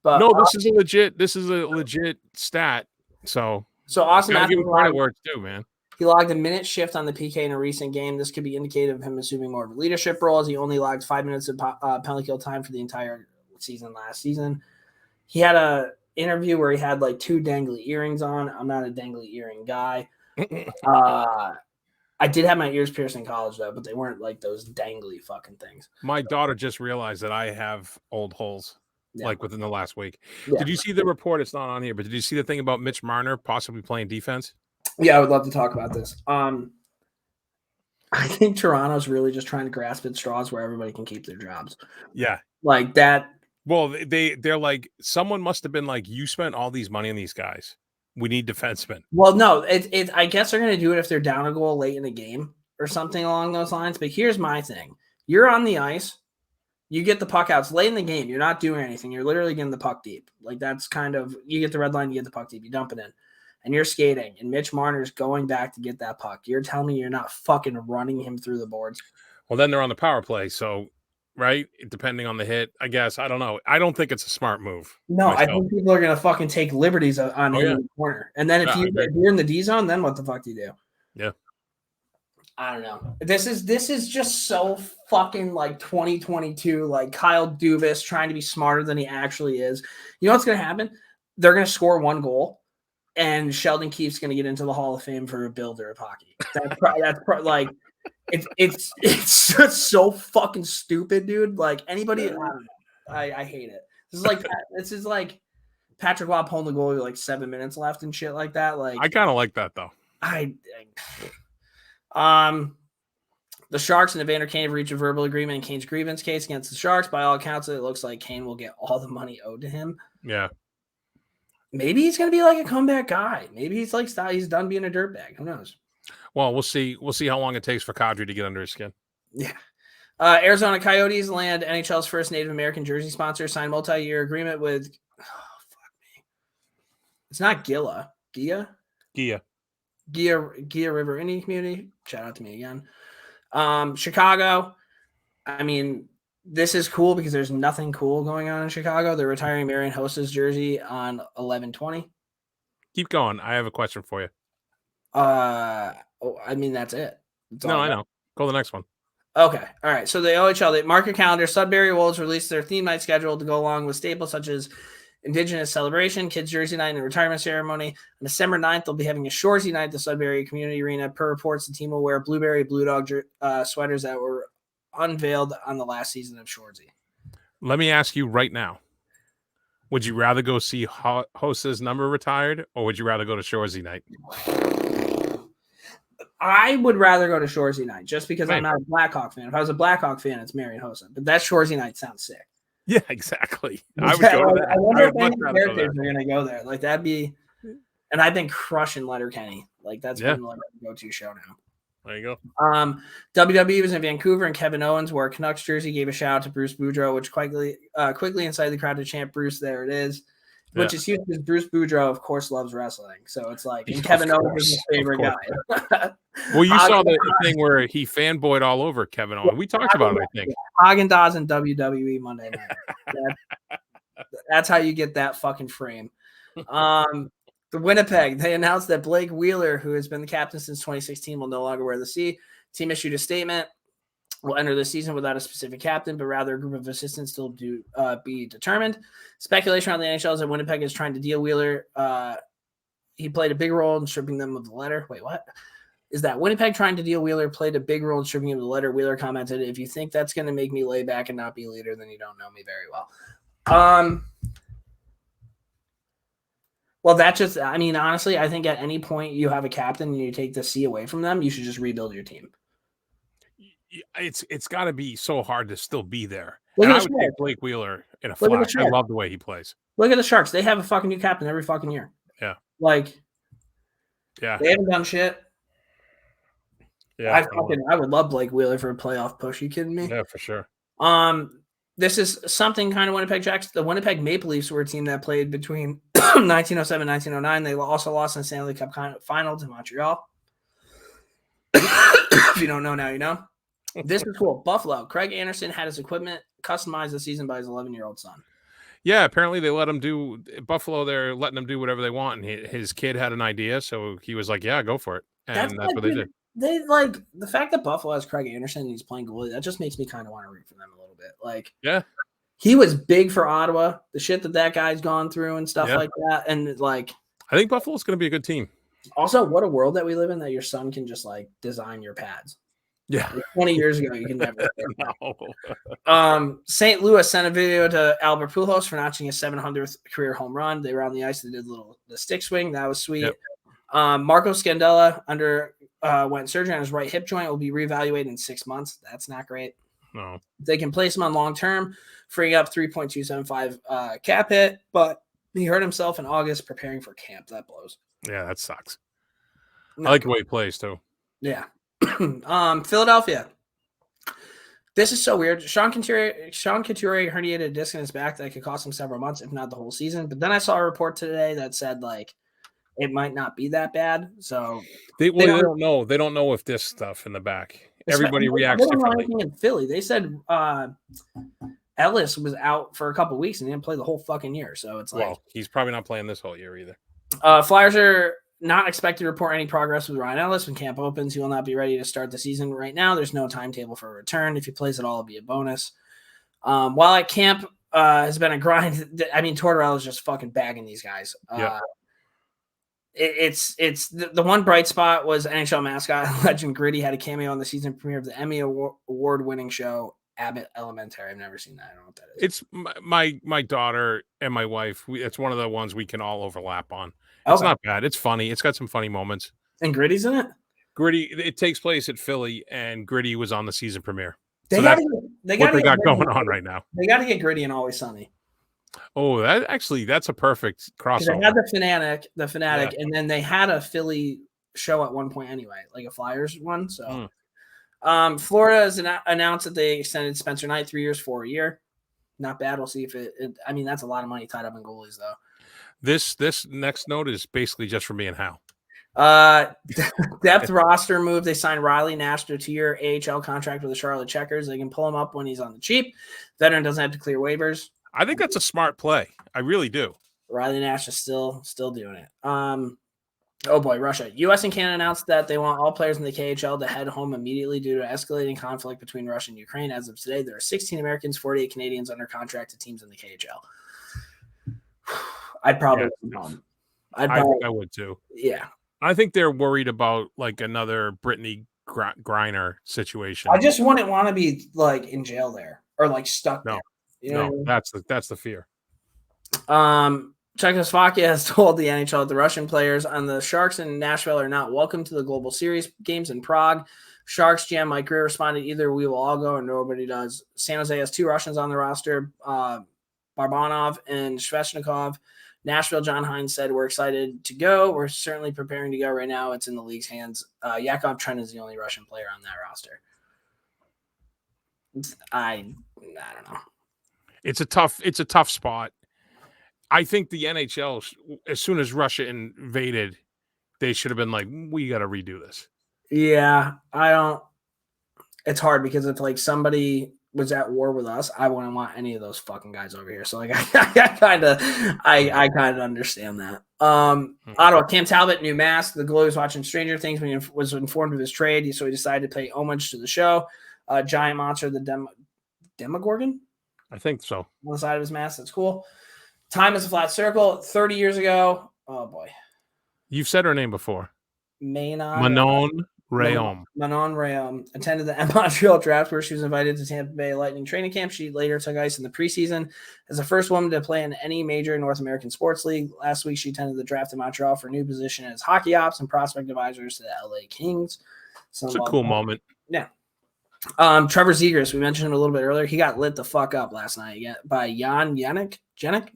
Speaker 1: But
Speaker 2: no, this is a legit stat. So
Speaker 1: Austin Matthews,
Speaker 2: give him credit where it's due, man.
Speaker 1: He logged a minute shift on the PK in a recent game. This could be indicative of him assuming more of a leadership role, as he only logged 5 minutes of penalty kill time for the entire season last season. He had a interview where he had like 2 dangly earrings on. I'm not a dangly earring guy. I did have my ears pierced in college, though, but they weren't like those dangly fucking things.
Speaker 2: My daughter just realized that I have old holes, like within the last week.
Speaker 1: Yeah.
Speaker 2: Did you see the report? It's not on here, but did you see the thing about Mitch Marner possibly playing defense?
Speaker 1: Yeah, I would love to talk about this. I think Toronto's really just trying to grasp at straws where everybody can keep their jobs.
Speaker 2: Yeah.
Speaker 1: Like that.
Speaker 2: Well, they're like, someone must have been like, you spent all these money on these guys. We need defensemen.
Speaker 1: Well, no, I guess they're going to do it if they're down a goal late in the game or something along those lines. But here's my thing. You're on the ice. You get the puck out. It's late in the game. You're not doing anything. You're literally getting the puck deep. Like that's kind of, you get the red line, you get the puck deep, you dump it in. And you're skating, and Mitch Marner's going back to get that puck. You're telling me you're not fucking running him through the boards?
Speaker 2: Well, then they're on the power play, so, right? Depending on the hit, I guess. I don't know. I don't think it's a smart move.
Speaker 1: No, myself. I think people are going to fucking take liberties on him in the corner. And then if you're in the D zone, then what the fuck do you do?
Speaker 2: Yeah.
Speaker 1: I don't know. This is just so fucking like 2022, like Kyle Dubas trying to be smarter than he actually is. You know what's going to happen? They're going to score 1 goal. And Sheldon Keefe's going to get into the Hall of Fame for a builder of hockey. Like it's just so fucking stupid, dude. Like anybody, I don't know. I hate it. This is like Patrick Waugh pulling the goal with like 7 minutes left and shit like that. Like
Speaker 2: I kind of like that though.
Speaker 1: The Sharks and Evander Kane have reached a verbal agreement in Kane's grievance case against the Sharks. By all accounts, it looks like Kane will get all the money owed to him.
Speaker 2: Yeah.
Speaker 1: Maybe he's going to be like a comeback guy. Maybe he's like he's done being a dirtbag. Who knows?
Speaker 2: Well, we'll see. We'll see how long it takes for Kadri to get under his skin.
Speaker 1: Yeah. Arizona Coyotes land NHL's first Native American jersey sponsor, signed multi-year agreement with. Oh, fuck me. It's not Gia River Indian Community. Shout out to me again. Chicago. I mean, this is cool because there's nothing cool going on in Chicago. They're retiring Marian Hossa's jersey on 11/20.
Speaker 2: Keep going. I have a question for you.
Speaker 1: I mean, that's it.
Speaker 2: No, I know. Go to the next one.
Speaker 1: Okay. All right. So the OHL, they mark your calendar. Sudbury Wolves released their theme night schedule to go along with staples such as Indigenous Celebration, Kids Jersey Night, and Retirement Ceremony. On December 9th, they'll be having a Shoresy Night at the Sudbury Community Arena. Per reports, the team will wear Blueberry Blue Dog sweaters that were unveiled on the last season of Shoresy.
Speaker 2: Let me ask you right now. Would you rather go see Hossa's number retired, or would you rather go to Shoresy Night?
Speaker 1: I would rather go to Shoresy Night just because I'm not a Blackhawk fan. If I was a Blackhawk fan, it's Marian Hossa. But that Shoresy Night sounds sick.
Speaker 2: Yeah, exactly. I would go to that.
Speaker 1: I wonder if any characters are going to go there. Like, that'd be – and I've been crushing Letterkenny. Like, that's been like a go-to show now.
Speaker 2: There you go.
Speaker 1: WWE was in Vancouver, and Kevin Owens wore a Canucks jersey, gave a shout out to Bruce Boudreau, which quickly incited the crowd to chant Bruce. There it is, which is huge because Bruce Boudreau, of course, loves wroestling. So it's like, and Kevin Owens is his favorite guy.
Speaker 2: Well, you saw the thing where he fanboyed all over Kevin Owens. We talked about it, I think.
Speaker 1: Haagen-Dazs and WWE Monday night. That's how you get that fucking frame. The Winnipeg, they announced that Blake Wheeler, who has been the captain since 2016, will no longer wear the C. Team issued a statement. Will enter the season without a specific captain, but rather a group of assistants still be determined. Speculation around the NHL is that Winnipeg is trying to deal Wheeler. He played a big role in stripping them of the letter. Wait, what? Is that Winnipeg trying to deal Wheeler played a big role in stripping him of the letter? Wheeler commented, "If you think that's going to make me lay back and not be a leader, then you don't know me very well." Well, that just, I mean, honestly, I think at any point you have a captain and you take the C away from them, you should just rebuild your team.
Speaker 2: it's got to be so hard to still be there.
Speaker 1: Look
Speaker 2: And
Speaker 1: at
Speaker 2: I
Speaker 1: the
Speaker 2: would
Speaker 1: Sharks.
Speaker 2: take Blake Wheeler in a
Speaker 1: Look at the
Speaker 2: flash. I
Speaker 1: Sharks.
Speaker 2: love the way he plays.
Speaker 1: Look at the Sharks. They have a fucking new captain every fucking year.
Speaker 2: Yeah.
Speaker 1: Like,
Speaker 2: Yeah.
Speaker 1: they haven't done shit.
Speaker 2: Yeah.
Speaker 1: I would love Blake Wheeler for a playoff push. You kidding me?
Speaker 2: Yeah, for sure.
Speaker 1: This is something kind of Winnipeg Jacks. The Winnipeg Maple Leafs were a team that played between 1907 and 1909. They also lost in the Stanley Cup final to Montreal. If you don't know now, you know. This is cool. Buffalo. Craig Anderson had his equipment customized this season by his 11-year-old son.
Speaker 2: Yeah, apparently they let him do Buffalo. They're letting him do whatever they want, and his kid had an idea, so he was like, "Yeah, go for it," and that's what they did.
Speaker 1: They like the fact that Buffalo has Craig Anderson and he's playing goalie. That just makes me kind of want to root for them a little bit. Like,
Speaker 2: yeah,
Speaker 1: he was big for Ottawa. The shit that guy's gone through and stuff like that, and like,
Speaker 2: I think Buffalo's going to be a good team.
Speaker 1: Also, what a world that we live in that your son can just like design your pads.
Speaker 2: Yeah,
Speaker 1: like 20 years ago, you can never. No. St. Louis sent a video to Albert Pujols for notching his 700th career home run. They were on the ice. They did the stick swing. That was sweet. Yep. Marco Scandella went surgery on his right hip joint. Will be reevaluated in 6 months. That's not great.
Speaker 2: No,
Speaker 1: they can place him on long term, freeing up 3.275 cap hit. But he hurt himself in August preparing for camp. That blows.
Speaker 2: Yeah, that sucks. No. I like the way he plays too.
Speaker 1: Yeah. Philadelphia. This is so weird. Sean Couture herniated a disc in his back that could cost him several months, if not the whole season. But then I saw a report today that said like it might not be that bad. So
Speaker 2: they don't know. They don't know if this stuff in the back. Everybody reacts differently.
Speaker 1: In Philly, they said Ellis was out for a couple of weeks and didn't play the whole fucking year. So it's like,
Speaker 2: well, he's probably not playing this whole year either.
Speaker 1: Flyers are not expected to report any progress with Ryan Ellis when camp opens. He will not be ready to start the season right now. There's no timetable for a return. If he plays at all, it'll be a bonus. While at camp has been a grind. I mean, Tortorella is just fucking bagging these guys. It's the one bright spot was NHL mascot legend Gritty had a cameo on the season premiere of the Emmy award-winning show Abbott Elementary. I've never seen that. I don't know what that is.
Speaker 2: It's my daughter and my wife. It's one of the ones we can all overlap on. It's not bad. It's funny. It's got some funny moments.
Speaker 1: And Gritty's in it?
Speaker 2: Gritty, it takes place at Philly, and Gritty was on the season premiere.
Speaker 1: They got
Speaker 2: going on right now.
Speaker 1: They got to get Gritty and Always Sunny.
Speaker 2: Oh, that's a perfect crossover.
Speaker 1: They had the Fanatic, and then they had a Philly show at one point anyway, like a Flyers one. So, Florida has announced that they extended Spencer Knight 3 years for a year. Not bad. We'll see if it. I mean, that's a lot of money tied up in goalies, though.
Speaker 2: This next note is basically just for me and Hal.
Speaker 1: Depth roster move. They signed Riley Nash to a 2-year AHL contract with the Charlotte Checkers. They can pull him up when he's on the cheap. Veteran doesn't have to clear waivers.
Speaker 2: I think that's a smart play. I really do.
Speaker 1: Riley Nash is still doing it. Oh boy, Russia. U.S. and Canada announced that they want all players in the KHL to head home immediately due to escalating conflict between Russia and Ukraine. As of today, there are 16 Americans, 48 Canadians under contract to teams in the KHL. I'd probably
Speaker 2: I think I would too.
Speaker 1: Yeah.
Speaker 2: I think they're worried about like another Brittany Griner situation.
Speaker 1: I just wouldn't want to be like in jail there or like stuck there. You know
Speaker 2: what I mean? That's the fear.
Speaker 1: Czechoslovakia has told the NHL that the Russian players on the Sharks in Nashville are not welcome to the Global Series games in Prague. Sharks GM Mike Greer responded, either we will all go or nobody does. San Jose has 2 Russians on the roster, Barbanov and Sveshnikov. Nashville, John Hines said, we're excited to go. We're certainly preparing to go right now. It's in the league's hands. Yakov Tren is the only Russian player on that roster. I don't know.
Speaker 2: It's a tough spot. I think the NHL, as soon as Russia invaded, they should have been like, we got to redo this. Yeah,
Speaker 1: it's hard because if like somebody was at war with us, I wouldn't want any of those fucking guys over here. So like I kind of understand that. Ottawa, Cam Talbot, new mask. The Glow was watching Stranger Things when he was informed of his trade, so he decided to pay homage to the show. Giant monster, the Demogorgon,
Speaker 2: I think so,
Speaker 1: on the side of his mask. That's cool. Time is a flat circle. 30 years ago. Oh boy,
Speaker 2: you've said her name before.
Speaker 1: Manon Rayom attended the Montreal draft where she was invited to Tampa Bay Lightning training camp. She later took ice in the preseason as the first woman to play in any major North American sports league. Last week, she attended the draft in Montreal for a new position as hockey ops and prospect advisors to the LA Kings.
Speaker 2: It's a cool moment.
Speaker 1: Yeah. Trevor Zegras, we mentioned him a little bit earlier. He got lit the fuck up last night by Jan Jenik.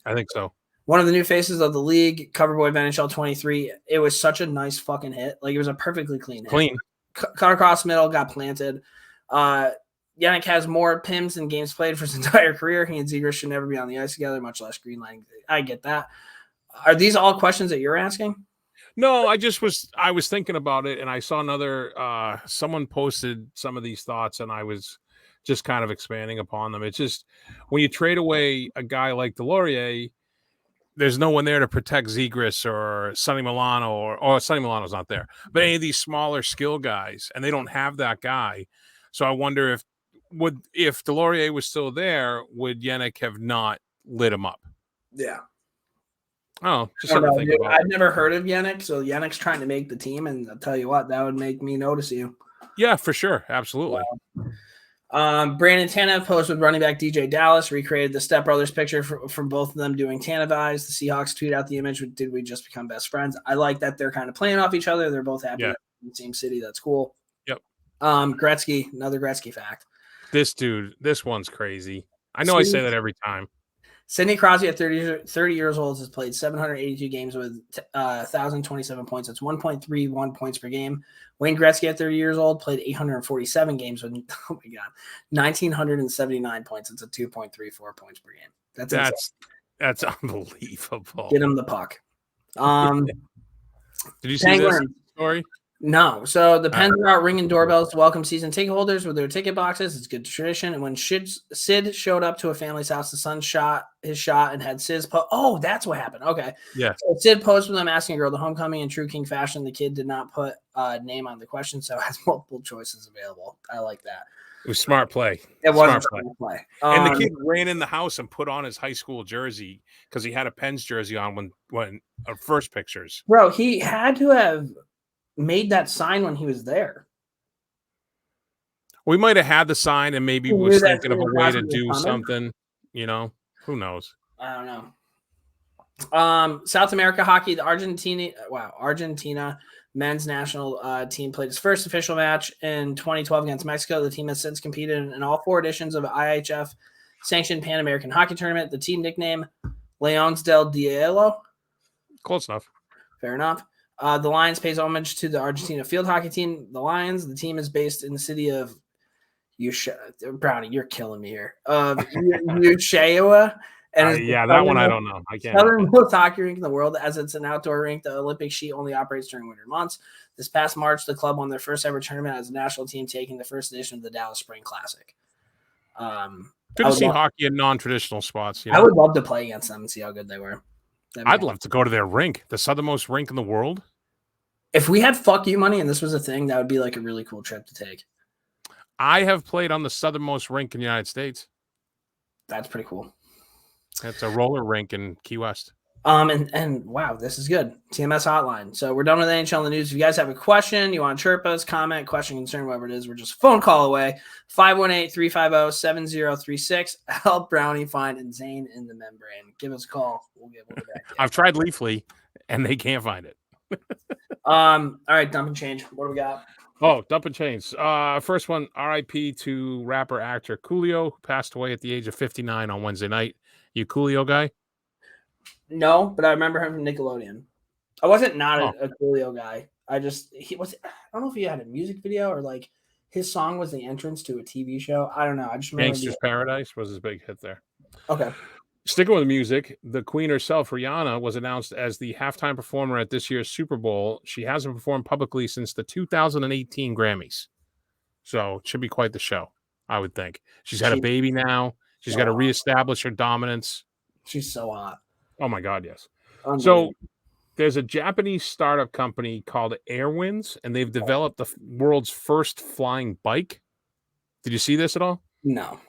Speaker 2: I think so.
Speaker 1: One of the new faces of the league, cover boy of NHL 23. It was such a nice fucking hit. Like, it was a perfectly clean hit. Cut across the middle, got planted. Yannick has more PIMs than games played for his entire career. He and Zegras should never be on the ice together, much less green line. I get that. Are these all questions that you're asking?
Speaker 2: No, I was thinking about it, and I saw another someone posted some of these thoughts, and I was just kind of expanding upon them. It's just when you trade away a guy like Delorier, there's no one there to protect Zegras or Sonny Milano, or Sonny Milano's not there, but any of these smaller skill guys, and they don't have that guy. So I wonder if Delorier was still there, would Yannick have not lit him up?
Speaker 1: Yeah.
Speaker 2: Oh, just something to think about.
Speaker 1: I've never heard of Yannick, so Yannick's trying to make the team, and I'll tell you what, that would make me notice you.
Speaker 2: Yeah, for sure. Absolutely.
Speaker 1: Brandon Tanev posed with running back DJ Dallas, recreated the Step Brothers picture from both of them doing Tanev eyes. The Seahawks tweet out the image with, "Did we just become best friends?" I like that they're kind of playing off each other. They're both happy in the same city. That's cool.
Speaker 2: Yep.
Speaker 1: Gretzky, another Gretzky fact.
Speaker 2: This one's crazy. I know I say that every time.
Speaker 1: Sidney Crosby at 30 years old has played 782 games with 1,027 points. That's 1.31 points per game. Wayne Gretzky at 30 years old played 847 games with, 1,979 points. It's a 2.34 points per game.
Speaker 2: That's unbelievable.
Speaker 1: Get him the puck.
Speaker 2: Did you see this story?
Speaker 1: No. So the Pens are out ringing doorbells to welcome season ticket holders with their ticket boxes. It's good tradition. And when Sid showed up to a family's house, the son shot his shot and had Sid's Oh, that's what happened. Okay.
Speaker 2: Yeah.
Speaker 1: So Sid posed with them asking a girl to homecoming in true King fashion. The kid did not put a name on the question, so has multiple choices available. I like that.
Speaker 2: It was smart play.
Speaker 1: It was a smart play.
Speaker 2: And the kid ran in the house and put on his high school jersey because he had a Pens jersey on when first pictures.
Speaker 1: Bro, he had to have made that sign when he was there.
Speaker 2: We might have had the sign and maybe was thinking of a way to do something, who knows?
Speaker 1: I don't know. South America hockey, the Argentina men's national team played its first official match in 2012 against Mexico. The team has since competed in all 4 editions of IHF sanctioned Pan American Hockey Tournament. The team nickname Leones del Dielo.
Speaker 2: Close enough.
Speaker 1: Fair enough. The Lions pays homage to the Argentina field hockey team, the Lions. The team is based in the city of Brownie, you're killing me here. Ushuaia. And
Speaker 2: that one I don't know. I can't.
Speaker 1: Southernmost hockey rink in the world, as it's an outdoor rink. The Olympic sheet only operates during winter months. This past March, the club won their first ever tournament as a national team, taking the first edition of the Dallas Spring Classic.
Speaker 2: Good to see hockey in non-traditional spots.
Speaker 1: I would love to play against them and see how good they were.
Speaker 2: I'd love to go to their rink, the southernmost rink in the world.
Speaker 1: If we had fuck you money and this was a thing, that would be like a really cool trip to take.
Speaker 2: I have played on the southernmost rink in the United States.
Speaker 1: That's pretty cool.
Speaker 2: It's a roller rink in Key West.
Speaker 1: And wow, this is good. TMS Hotline. So we're done with NHL in the news. If you guys have a question, you want to chirp us, comment, question, concern, whatever it is, we're just a phone call away. 518-350-7036. Help Brownie find Insane in the membrane. Give us a call. We'll get back.
Speaker 2: I've tried Leafly, and they can't find it.
Speaker 1: All right, dump and change. What do we got?
Speaker 2: Oh, dump and change. First one, RIP to rapper actor Coolio, who passed away at the age of 59 on Wednesday night. You Coolio guy?
Speaker 1: No, but I remember him from Nickelodeon. I wasn't a Coolio guy. I don't know if he had a music video or like his song was the entrance to a TV show. I don't know. I just remember
Speaker 2: Gangster's Paradise was his big hit there.
Speaker 1: Okay.
Speaker 2: Sticking with music, the queen herself, Rihanna, was announced as the halftime performer at this year's Super Bowl. She hasn't performed publicly since the 2018 Grammys. So it should be quite the show, I would think. She's had a baby now. She's got to reestablish her dominance.
Speaker 1: She's so hot.
Speaker 2: Oh, my God, yes. So there's a Japanese startup company called Airwinds, and they've developed the world's first flying bike. Did you see this at all?
Speaker 1: No.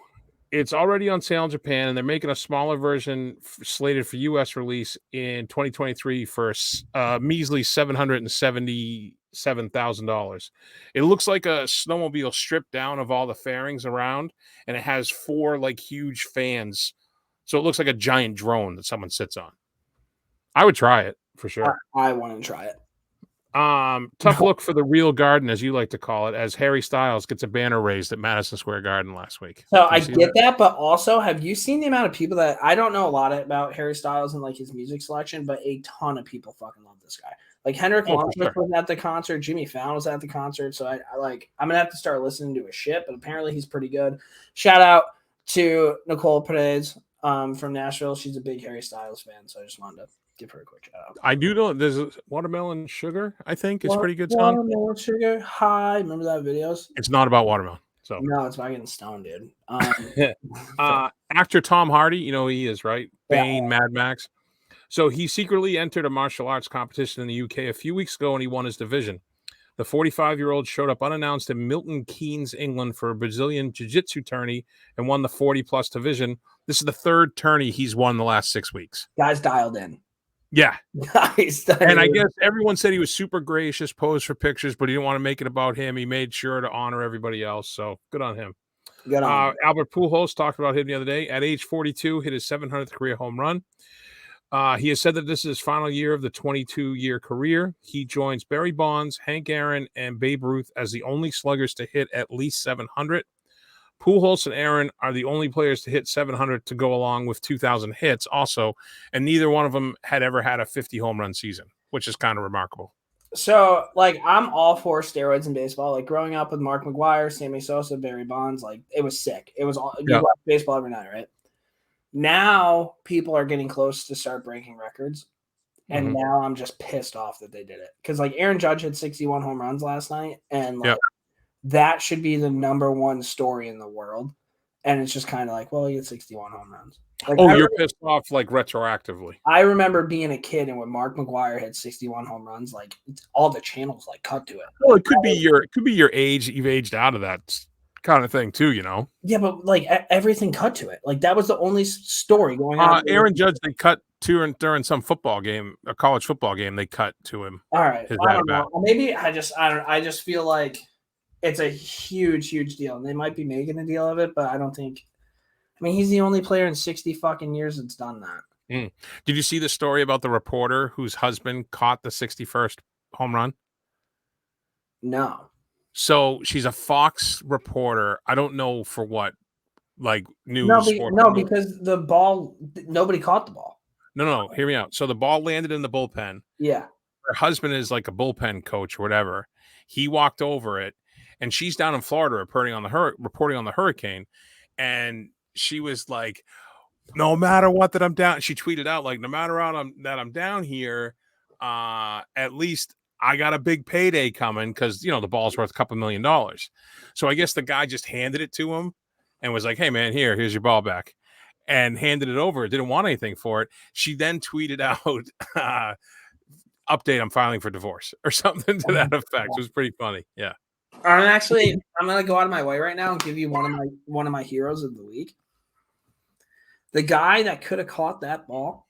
Speaker 2: It's already on sale in Japan, and they're making a smaller version slated for U.S. release in 2023 for a measly $777,000. It looks like a snowmobile stripped down of all the fairings around, and it has 4 like huge fans. So it looks like a giant drone that someone sits on. I would try it for sure.
Speaker 1: I want to try it.
Speaker 2: Tough look for the real garden, as you like to call it, as Harry Styles gets a banner raised at Madison Square Garden last week.
Speaker 1: So I get that, but also, have you seen the amount of people that I don't know a lot about Harry Styles and like his music selection, but a ton of people fucking love this guy. Like Henrik Lundqvist was at the concert, Jimmy Fallon was at the concert, so I'm gonna have to start listening to his shit, but apparently he's pretty good. Shout out to Nicole Perez from Nashville. She's a big Harry Styles fan, so I just wanted to give her a quick shout out.
Speaker 2: I do know there's a Watermelon Sugar, I think, is pretty good song.
Speaker 1: Watermelon Sugar, hi. Remember that videos?
Speaker 2: It's not about watermelon. So
Speaker 1: no, it's about getting stoned, dude.
Speaker 2: Actor Tom Hardy, you know who he is, right? Bane, Mad Max. So he secretly entered a martial arts competition in the UK a few weeks ago, and he won his division. The 45-year-old showed up unannounced in Milton Keynes, England, for a Brazilian jiu-jitsu tourney and won the 40-plus division. This is the third tourney he's won the last 6 weeks.
Speaker 1: Guys dialed in.
Speaker 2: Yeah. And I guess everyone said he was super gracious, posed for pictures, but he didn't want to make it about him. He made sure to honor everybody else. So good on him.
Speaker 1: Good on him.
Speaker 2: Albert Pujols talked about him the other day. At age 42, hit his 700th career home run. He has said that this is his final year of the 22-year career. He joins Barry Bonds, Hank Aaron, and Babe Ruth as the only sluggers to hit at least 700. Pujols and Aaron are the only players to hit 700 to go along with 2,000 hits also, and neither one of them had ever had a 50 home run season, which is kind of remarkable.
Speaker 1: So, I'm all for steroids in baseball. Like, growing up with Mark McGwire, Sammy Sosa, Barry Bonds, it was sick. It was all you watch baseball every night, right? Now people are getting close to start breaking records, and now I'm just pissed off that they did it because Aaron Judge had 61 home runs last night, and that should be the number one story in the world, and it's just kind of he had 61 home runs.
Speaker 2: You're pissed off retroactively.
Speaker 1: I remember being a kid, and when Mark McGwire had 61 home runs, all the channels cut to it.
Speaker 2: Well, it could be your age. You've aged out of that kind of thing too, you know.
Speaker 1: Yeah, but everything cut to it. That was the only story going on.
Speaker 2: Aaron Judge, they cut to during some football game, a college football game. They cut to him.
Speaker 1: All right, I don't know. Maybe I just feel like it's a huge, huge deal, and they might be making a deal of it, but I don't think. I mean, he's the only player in 60 fucking years that's done that.
Speaker 2: Did you see the story about the reporter whose husband caught the 61st home run?
Speaker 1: No.
Speaker 2: So she's a Fox reporter. I don't know for what, news.
Speaker 1: No, because the ball, nobody caught the ball.
Speaker 2: No, hear me out. So the ball landed in the bullpen.
Speaker 1: Yeah.
Speaker 2: Her husband is a bullpen coach or whatever. He walked over it, and she's down in Florida reporting on the hurricane, and she was like, "No matter what that I'm down." She tweeted out no matter that I'm down here, at least I got a big payday coming because the ball's worth a couple $1 million. So I guess the guy just handed it to him and was like, "Hey man, here's your ball back," and handed it over. Didn't want anything for it. She then tweeted out, "Update: I'm filing for divorce," or something to that effect. It was pretty funny. Yeah.
Speaker 1: I'm gonna go out of my way right now and give you one of my heroes of the week. The guy that could have caught that ball.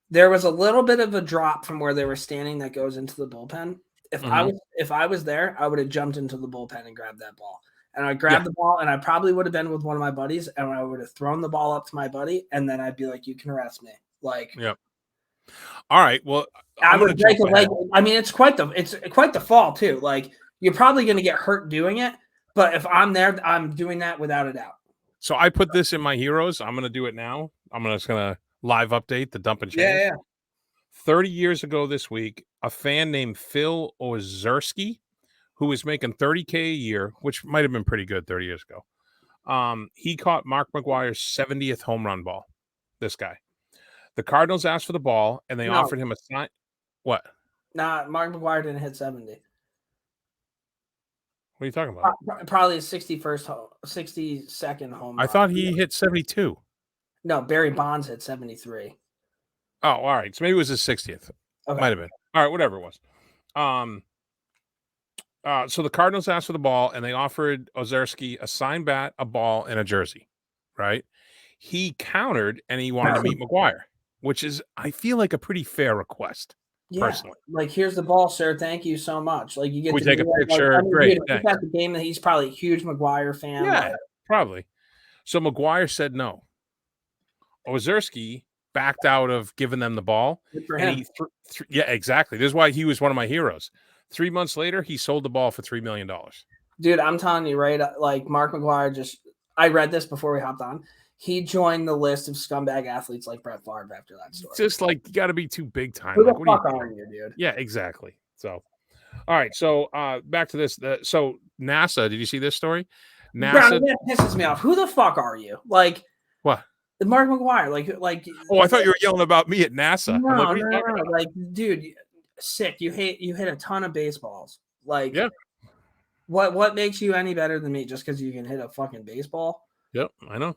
Speaker 1: There was a little bit of a drop from where they were standing that goes into the bullpen. If I was there, I would have jumped into the bullpen and grabbed that ball. And I grabbed the ball, and I probably would have been with one of my buddies, and I would have thrown the ball up to my buddy, and then I'd be like, "You can arrest me."
Speaker 2: Yep. All right. Well,
Speaker 1: I would break a leg. I mean, it's quite the fall too. You're probably going to get hurt doing it, but if I'm there, I'm doing that without a doubt.
Speaker 2: So I put this in my heroes. I'm going to do it now. I'm just going to live update the dump and change.
Speaker 1: Yeah.
Speaker 2: 30 years ago this week, a fan named Phil Ozerski, who was making $30K a year, which might have been pretty good 30 years ago. He caught Mark McGwire's 70th home run ball. This guy. The Cardinals asked for the ball, and they offered him a sign. What?
Speaker 1: Nah, Mark McGwire didn't hit 70.
Speaker 2: What are you talking about?
Speaker 1: Probably his 62nd home run.
Speaker 2: I thought he hit 72.
Speaker 1: No, Barry Bonds hit 73.
Speaker 2: Oh, all right. So maybe it was his 60th. Okay. Might have been. All right, whatever it was. So the Cardinals asked for the ball, and they offered Ozerski a signed bat, a ball, and a jersey, right? He countered, and he wanted to meet McGwire, which is, I feel like, a pretty fair request.
Speaker 1: Yeah,
Speaker 2: personally.
Speaker 1: Here's the ball, sir. Thank you so much. You get
Speaker 2: we
Speaker 1: to
Speaker 2: take a picture. Great.
Speaker 1: He's at the game that he's probably a huge McGwire fan.
Speaker 2: Yeah, probably. So McGwire said no. Ozerski backed out of giving them the ball.
Speaker 1: Good for
Speaker 2: And
Speaker 1: him.
Speaker 2: yeah, exactly. This is why he was one of my heroes. 3 months later, he sold the ball for $3 million.
Speaker 1: Dude, I'm telling you, right? Like Mark McGuire I read this before we hopped on. He joined the list of scumbag athletes like Brett Favre after that story.
Speaker 2: Just like, you got to be too big time.
Speaker 1: Who the
Speaker 2: like,
Speaker 1: fuck are you, dude?
Speaker 2: Yeah, exactly. So, all right. So, back to this. So, NASA, did you see this story? NASA.
Speaker 1: That pisses me off. Who the fuck are you? Like,
Speaker 2: what?
Speaker 1: Mark McGuire. Like.
Speaker 2: Oh, I thought you were yelling about me at NASA.
Speaker 1: No,
Speaker 2: I'm like,
Speaker 1: no. Like, dude, sick. You hit a ton of baseballs. Like,
Speaker 2: yeah.
Speaker 1: What makes you any better than me just because you can hit a fucking baseball?
Speaker 2: Yep, I know.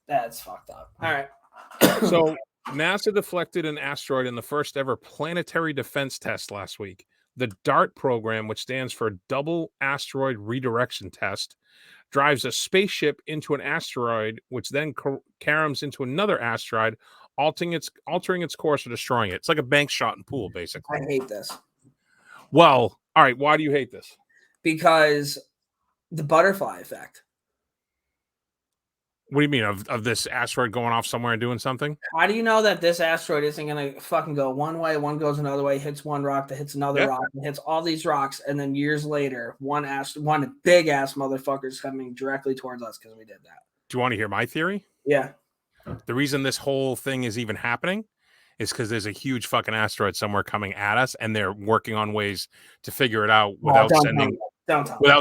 Speaker 1: That's fucked up. All right.
Speaker 2: So NASA deflected an asteroid in the first ever planetary defense test last week. The DART program, which stands for Double Asteroid Redirection Test, drives a spaceship into an asteroid, which then caroms into another asteroid, altering its course or destroying it. It's like a bank shot in pool, basically.
Speaker 1: I hate this.
Speaker 2: Well, all right. Why do you hate this?
Speaker 1: Because the butterfly effect.
Speaker 2: What do you mean of this asteroid going off somewhere and doing something?
Speaker 1: How do you know that this asteroid isn't going to fucking go one way, one goes another way, hits one rock, that hits another rock, and hits all these rocks, and then years later, one big ass motherfucker's coming directly towards us because we did that.
Speaker 2: Do you want to hear my theory?
Speaker 1: Yeah.
Speaker 2: The reason this whole thing is even happening is because there's a huge fucking asteroid somewhere coming at us, and they're working on ways to figure it out without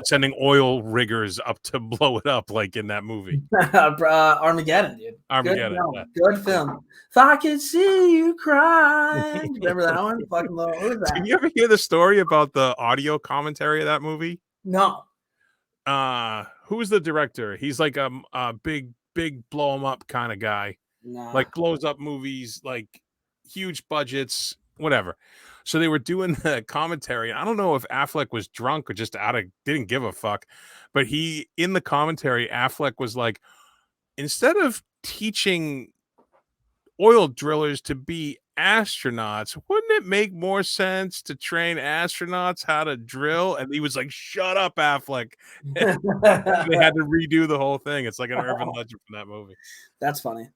Speaker 2: sending oil riggers up to blow it up, like in that movie.
Speaker 1: Armageddon, dude.
Speaker 2: Armageddon.
Speaker 1: Good film. If I could see you cry. Remember that one? Fucking low. What was that?
Speaker 2: Did you ever hear the story about the audio commentary of that movie?
Speaker 1: No.
Speaker 2: Who was the director? He's like a big blow him up kind of guy.
Speaker 1: Nah.
Speaker 2: Like blows up movies, like huge budgets, whatever. So they were doing the commentary. I don't know if Affleck was drunk or just didn't give a fuck. But in the commentary, Affleck was like, instead of teaching oil drillers to be astronauts, wouldn't it make more sense to train astronauts how to drill? And he was like, shut up, Affleck. They had to redo the whole thing. It's like an urban legend from that movie.
Speaker 1: That's funny.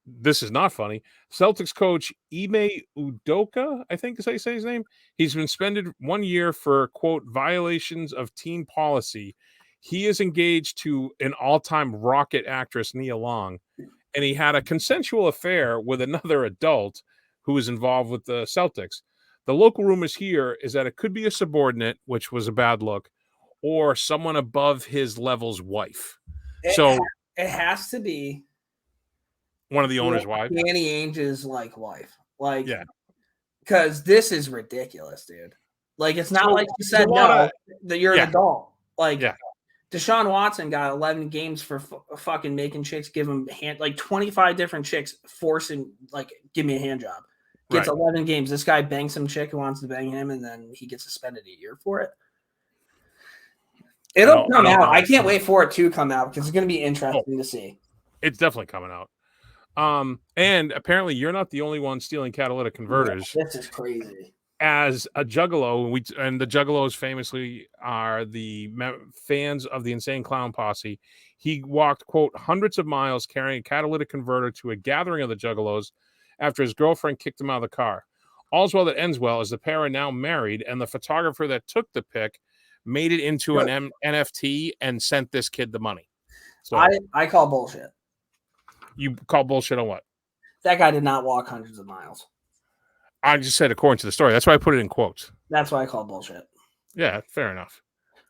Speaker 2: This is not funny. Celtics coach Ime Udoka, I think is how you say his name. He's been suspended 1 year for, quote, violations of team policy. He is engaged to an all-time rocket actress, Nia Long, and he had a consensual affair with another adult who was involved with the Celtics. The local rumors here is that it could be a subordinate, which was a bad look, or someone above his level's wife.
Speaker 1: It has to be
Speaker 2: one of the owner's wives.
Speaker 1: Danny Ainge's wife. Like,
Speaker 2: yeah.
Speaker 1: Because this is ridiculous, dude. Like, it's not like you said that you're an adult. Like, Deshaun Watson got 11 games for fucking making chicks give him 25 different chicks forcing, give me a hand job. Gets 11 games. This guy bangs some chick who wants to bang him, and then he gets suspended a year for it. It'll come out. I can't wait for it to come out because it's going to be interesting to see.
Speaker 2: It's definitely coming out. And apparently you're not the only one stealing catalytic converters.
Speaker 1: Yeah, this is crazy.
Speaker 2: As a juggalo, and the juggalos famously are the fans of the Insane Clown Posse. He walked, quote, hundreds of miles carrying a catalytic converter to a gathering of the juggalos after his girlfriend kicked him out of the car. All's well that ends well, as the pair are now married, and the photographer that took the pic made it into an NFT and sent this kid the money. So
Speaker 1: I call bullshit.
Speaker 2: You call bullshit on what?
Speaker 1: That guy did not walk hundreds of miles.
Speaker 2: I just said according to the story. That's why I put it in quotes.
Speaker 1: That's why I call bullshit.
Speaker 2: Yeah, fair enough.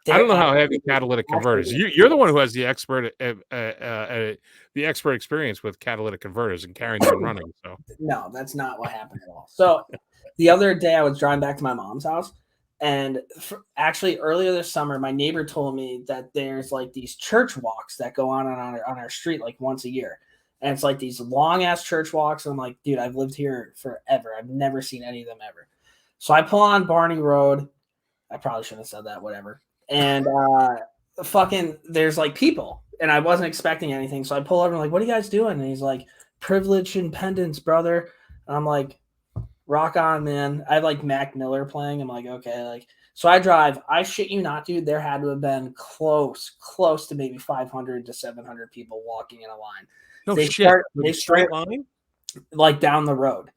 Speaker 2: I don't know how heavy catalytic converters. You're the one who has the expert experience with catalytic converters and carrying them and running. So
Speaker 1: no, that's not what happened at all. So the other day I was driving back to my mom's house, and actually earlier this summer, my neighbor told me that there's these church walks that go on our street once a year. And it's these long ass church walks. And I'm like, dude, I've lived here forever. I've never seen any of them ever. So I pull on Barney Road. I probably shouldn't have said that, whatever. And there's people. And I wasn't expecting anything. So I pull over and I'm like, what are you guys doing? And he's like, privilege and pendants, brother. And I'm like, rock on, man. I have Mac Miller playing. I'm like, okay. So I drive. I shit you not, dude. There had to have been close to maybe 500 to 700 people walking in a line.
Speaker 2: No
Speaker 1: they
Speaker 2: shit.
Speaker 1: straight
Speaker 2: line?
Speaker 1: like down the road.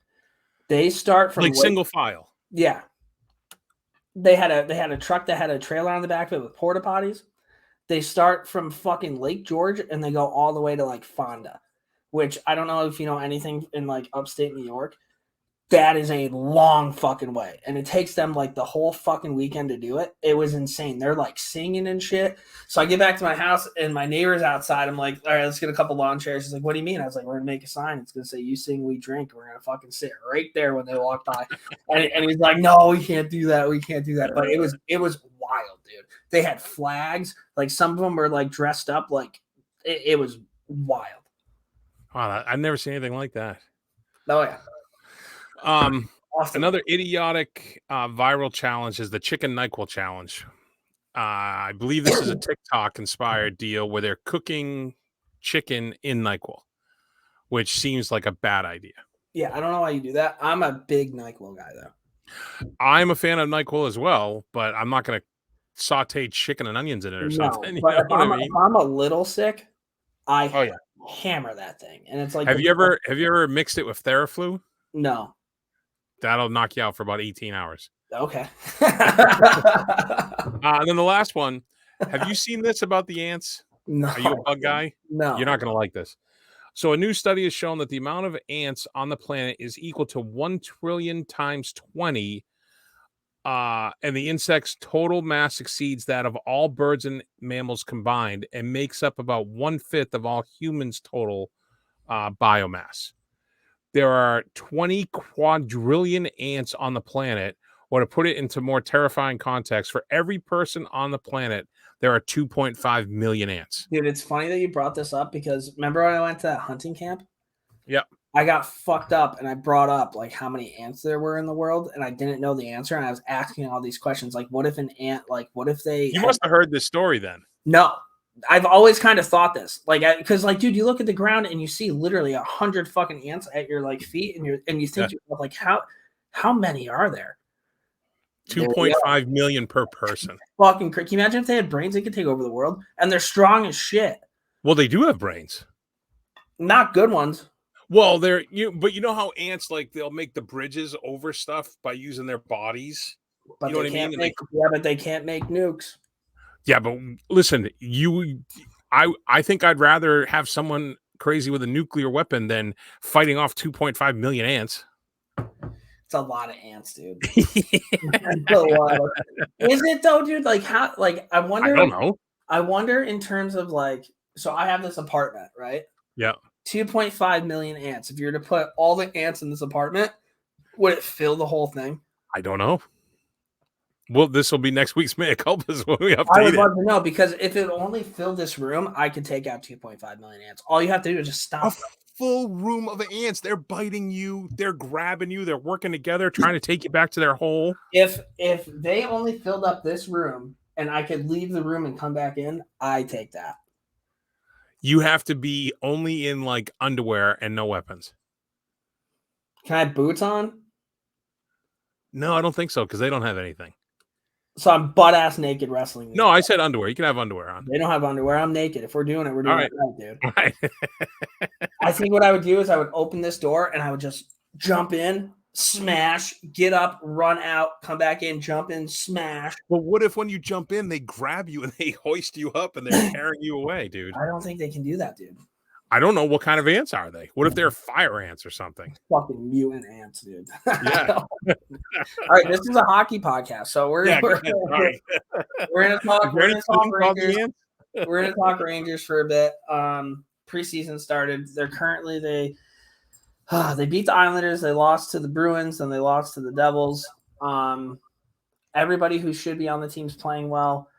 Speaker 1: They start from
Speaker 2: like single file.
Speaker 1: Yeah. They had a truck that had a trailer on the back of it with porta potties. They start from fucking Lake George and they go all the way to like Fonda, which I don't know if you know anything in like upstate New York. That is a long fucking way. And it takes them like the whole fucking weekend to do it. It was insane. They're like singing and shit. So I get back to my house and my neighbor's outside. I'm like, all right, let's get a couple lawn chairs. She's like, what do you mean? I was like, we're going to make a sign. It's going to say, you sing, we drink. We're going to fucking sit right there when they walk by. And he's like, no, we can't do that. We can't do that. But it was wild, dude. They had flags. Like some of them were like dressed up. Like it was wild.
Speaker 2: Wow, I've never seen anything like that.
Speaker 1: Oh, yeah.
Speaker 2: Awesome.
Speaker 1: Awesome.
Speaker 2: Another idiotic viral challenge is the chicken Nyquil challenge. I believe this is a TikTok inspired deal where they're cooking chicken in Nyquil, which seems like a bad idea.
Speaker 1: Yeah, I don't know why you do that. I'm a big Nyquil guy, though.
Speaker 2: I'm a fan of Nyquil as well, but I'm not going to saute chicken and onions in it or something.
Speaker 1: But
Speaker 2: You know what I mean?
Speaker 1: if I'm a little sick, I hammer that thing. And it's like,
Speaker 2: have you ever mixed it with Theraflu?
Speaker 1: No.
Speaker 2: That'll knock you out for about 18 hours.
Speaker 1: Okay.
Speaker 2: And then the last one. Have you seen this about the ants?
Speaker 1: No.
Speaker 2: Are you a bug guy?
Speaker 1: No.
Speaker 2: You're not going to like this. So a new study has shown that the amount of ants on the planet is equal to 1 trillion times 20. And the insect's total mass exceeds that of all birds and mammals combined and makes up about 1/5 of all humans' total biomass. There are 20 quadrillion ants on the planet, or to put it into more terrifying context, for every person on the planet, there are 2.5 million ants.
Speaker 1: Dude, it's funny that you brought this up because remember when I went to that hunting camp?
Speaker 2: Yep.
Speaker 1: I got fucked up and I brought up like how many ants there were in the world and I didn't know the answer. And I was asking all these questions like, what if an ant, like, what if they.
Speaker 2: You must have heard this story then.
Speaker 1: No. I've always kind of thought this, like, because, like, dude, you look at the ground and you see literally 100 fucking ants at your like feet, and you think to yourself, like, how many are there?
Speaker 2: 2.5 million per person.
Speaker 1: Fucking crazy. Can you imagine if they had brains? They could take over the world, and they're strong as shit.
Speaker 2: Well, they do have brains,
Speaker 1: not good ones.
Speaker 2: Well, but you know how ants they'll make the bridges over stuff by using their bodies.
Speaker 1: But
Speaker 2: you know what I mean?
Speaker 1: But they can't make nukes.
Speaker 2: Yeah, but listen, I think I'd rather have someone crazy with a nuclear weapon than fighting off 2.5 million ants.
Speaker 1: It's a lot of ants, dude. It's a lot. Is it though, dude? Like how? Like I wonder.
Speaker 2: I don't know.
Speaker 1: I wonder in terms of like. So I have this apartment, right?
Speaker 2: Yeah.
Speaker 1: 2.5 million ants. If you were to put all the ants in this apartment, would it fill the whole thing?
Speaker 2: I don't know. Well, this will be next week's Mea Culpas when we update
Speaker 1: I would love to know, because if it only filled this room, I could take out 2.5 million ants. All you have to do is just stop.
Speaker 2: A full room of ants. They're biting you. They're grabbing you. They're working together, trying to take you back to their hole.
Speaker 1: If they only filled up this room and I could leave the room and come back in, I take that.
Speaker 2: You have to be only in like underwear and no weapons.
Speaker 1: Can I have boots on?
Speaker 2: No, I don't think so, because they don't have anything.
Speaker 1: So I'm butt-ass naked wrestling.
Speaker 2: No, I said underwear. You can have underwear on.
Speaker 1: They don't have underwear. I'm naked. If we're doing it, we're doing it right, dude.
Speaker 2: All right.
Speaker 1: I think what I would do is I would open this door and I would just jump in, smash, get up, run out, come back in, jump in, smash.
Speaker 2: Well, what if when you jump in, they grab you and they hoist you up and they're carrying you away, dude?
Speaker 1: I don't think they can do that, dude.
Speaker 2: I don't know what kind of ants are they. What if they're fire ants or something?
Speaker 1: Fucking mutant ants, dude.
Speaker 2: Yeah.
Speaker 1: All right, this is a hockey podcast, so we're gonna talk Rangers. We're gonna talk Rangers for a bit. Preseason started. They're currently they beat the Islanders. They lost to the Bruins, and they lost to the Devils. Everybody who should be on the team's playing well.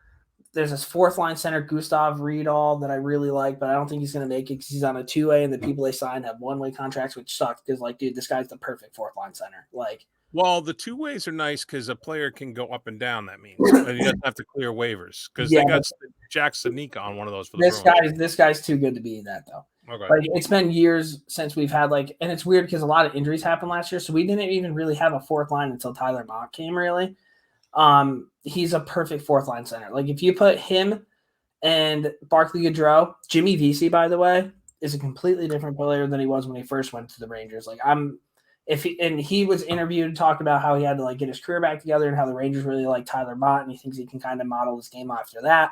Speaker 1: There's this fourth line center, Gustav Riedel, that I really like, but I don't think he's going to make it because he's on a 2-way, and the people they signed have 1-way contracts, which sucks because, like, dude, this guy's the perfect fourth line center. Like,
Speaker 2: well, the 2-ways are nice because a player can go up and down. That means and he doesn't have to clear waivers because they got Jack Stanika on one of those for the Bruins.
Speaker 1: This guy's too good to be that though.
Speaker 2: Okay.
Speaker 1: Like, it's been years since we've had and it's weird because a lot of injuries happened last year, so we didn't even really have a fourth line until Tyler Mock came. Really. He's a perfect fourth line center. Like if you put him and Barclay Goodrow, Jimmy Vesey, by the way, is a completely different player than he was when he first went to the Rangers. Like he was interviewed, talked about how he had to like get his career back together and how the Rangers really like Tyler Mott, and he thinks he can kind of model his game after that.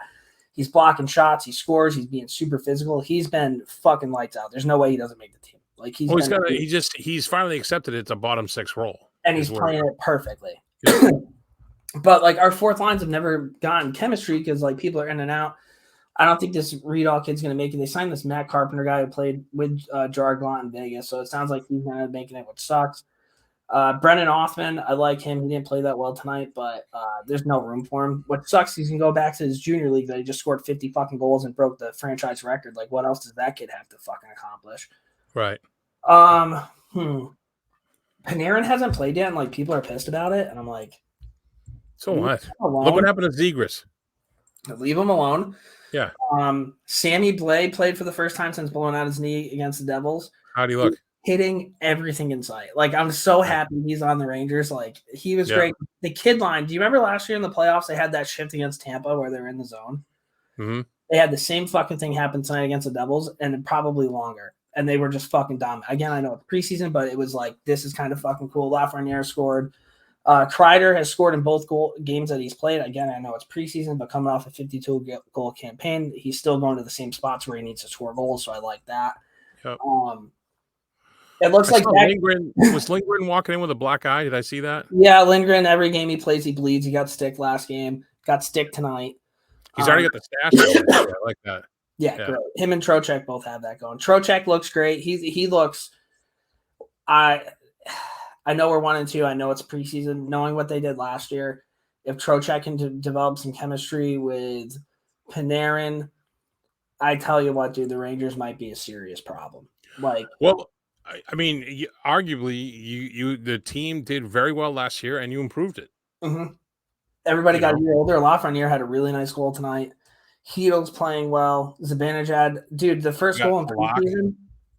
Speaker 1: He's blocking shots, he scores, he's being super physical. He's been fucking lights out. There's no way he doesn't make the team. Like
Speaker 2: he's finally accepted it's a bottom 6 role.
Speaker 1: And he's playing it perfectly. But like our fourth lines have never gotten chemistry because like people are in and out. I don't think this Reedall kid's going to make it. They signed this Matt Carpenter guy who played with Gerard Gallant in Vegas, so it sounds like he's going to be making it, which sucks. Brennan Othman, I like him. He didn't play that well tonight, but there's no room for him. What sucks, he's going to go back to his junior league that he just scored 50 fucking goals and broke the franchise record. Like, what else does that kid have to fucking accomplish?
Speaker 2: Right.
Speaker 1: Panarin hasn't played yet, and like people are pissed about it, and I'm like,
Speaker 2: so what? Look what happened to Zegras.
Speaker 1: Leave him alone.
Speaker 2: Yeah.
Speaker 1: Sammy Blais played for the first time since blowing out his knee against the Devils.
Speaker 2: How do you look?
Speaker 1: Hitting everything in sight. Like, I'm so happy he's on the Rangers. Like, he was great. The kid line, do you remember last year in the playoffs, they had that shift against Tampa where they were in the zone?
Speaker 2: Mm-hmm.
Speaker 1: They had the same fucking thing happen tonight against the Devils, and probably longer. And they were just fucking dominant. Again, I know it's preseason, but it was like, this is kind of fucking cool. Lafreniere scored. Kreider has scored in both games that he's played. Again, I know it's preseason, but coming off a 52-goal campaign, he's still going to the same spots where he needs to score goals, so I like that.
Speaker 2: Yep.
Speaker 1: It looks like
Speaker 2: was Lindgren walking in with a black eye. Did I see that?
Speaker 1: Yeah, Lindgren, every game he plays, he bleeds. He got stick last game, got stick tonight.
Speaker 2: He's already got the stash. I like that.
Speaker 1: Yeah, great. Him and Trocheck both have that going. Trocheck looks great. He looks I know we're 1-2. I know it's preseason. Knowing what they did last year, if Trocheck can develop some chemistry with Panarin, I tell you what, dude, the Rangers might be a serious problem. Like,
Speaker 2: well, I mean, arguably, the team did very well last year, and you improved it.
Speaker 1: Mm-hmm. Everybody got a year older. Lafreniere had a really nice goal tonight. Heedle's playing well. Zibanejad, dude, the first goal in preseason.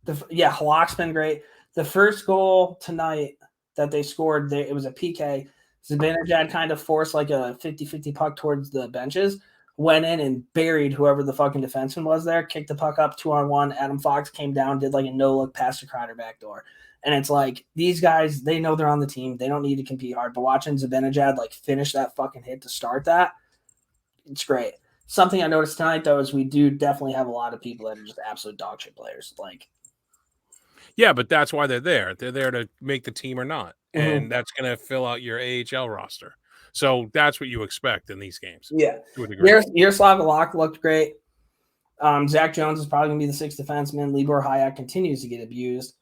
Speaker 1: Halak's been great. The first goal tonight that they scored, it was a PK. Zibanejad kind of forced like a 50-50 puck towards the benches, went in and buried whoever the fucking defenseman was there, kicked the puck up 2-on-1. Adam Fox came down, did like a no-look pass to Kreider backdoor. And it's like, these guys, they know they're on the team. They don't need to compete hard. But watching Zibanejad like finish that fucking hit to start that, it's great. Something I noticed tonight, though, is we do definitely have a lot of people that are just absolute dog shit players. Like,
Speaker 2: yeah, but that's why they're there. They're there to make the team or not. And that's going to fill out your AHL roster. So that's what you expect in these games.
Speaker 1: Yeah. Yaroslav Halak looked great. Zach Jones is probably going to be the sixth defenseman. Libor Hayek continues to get abused.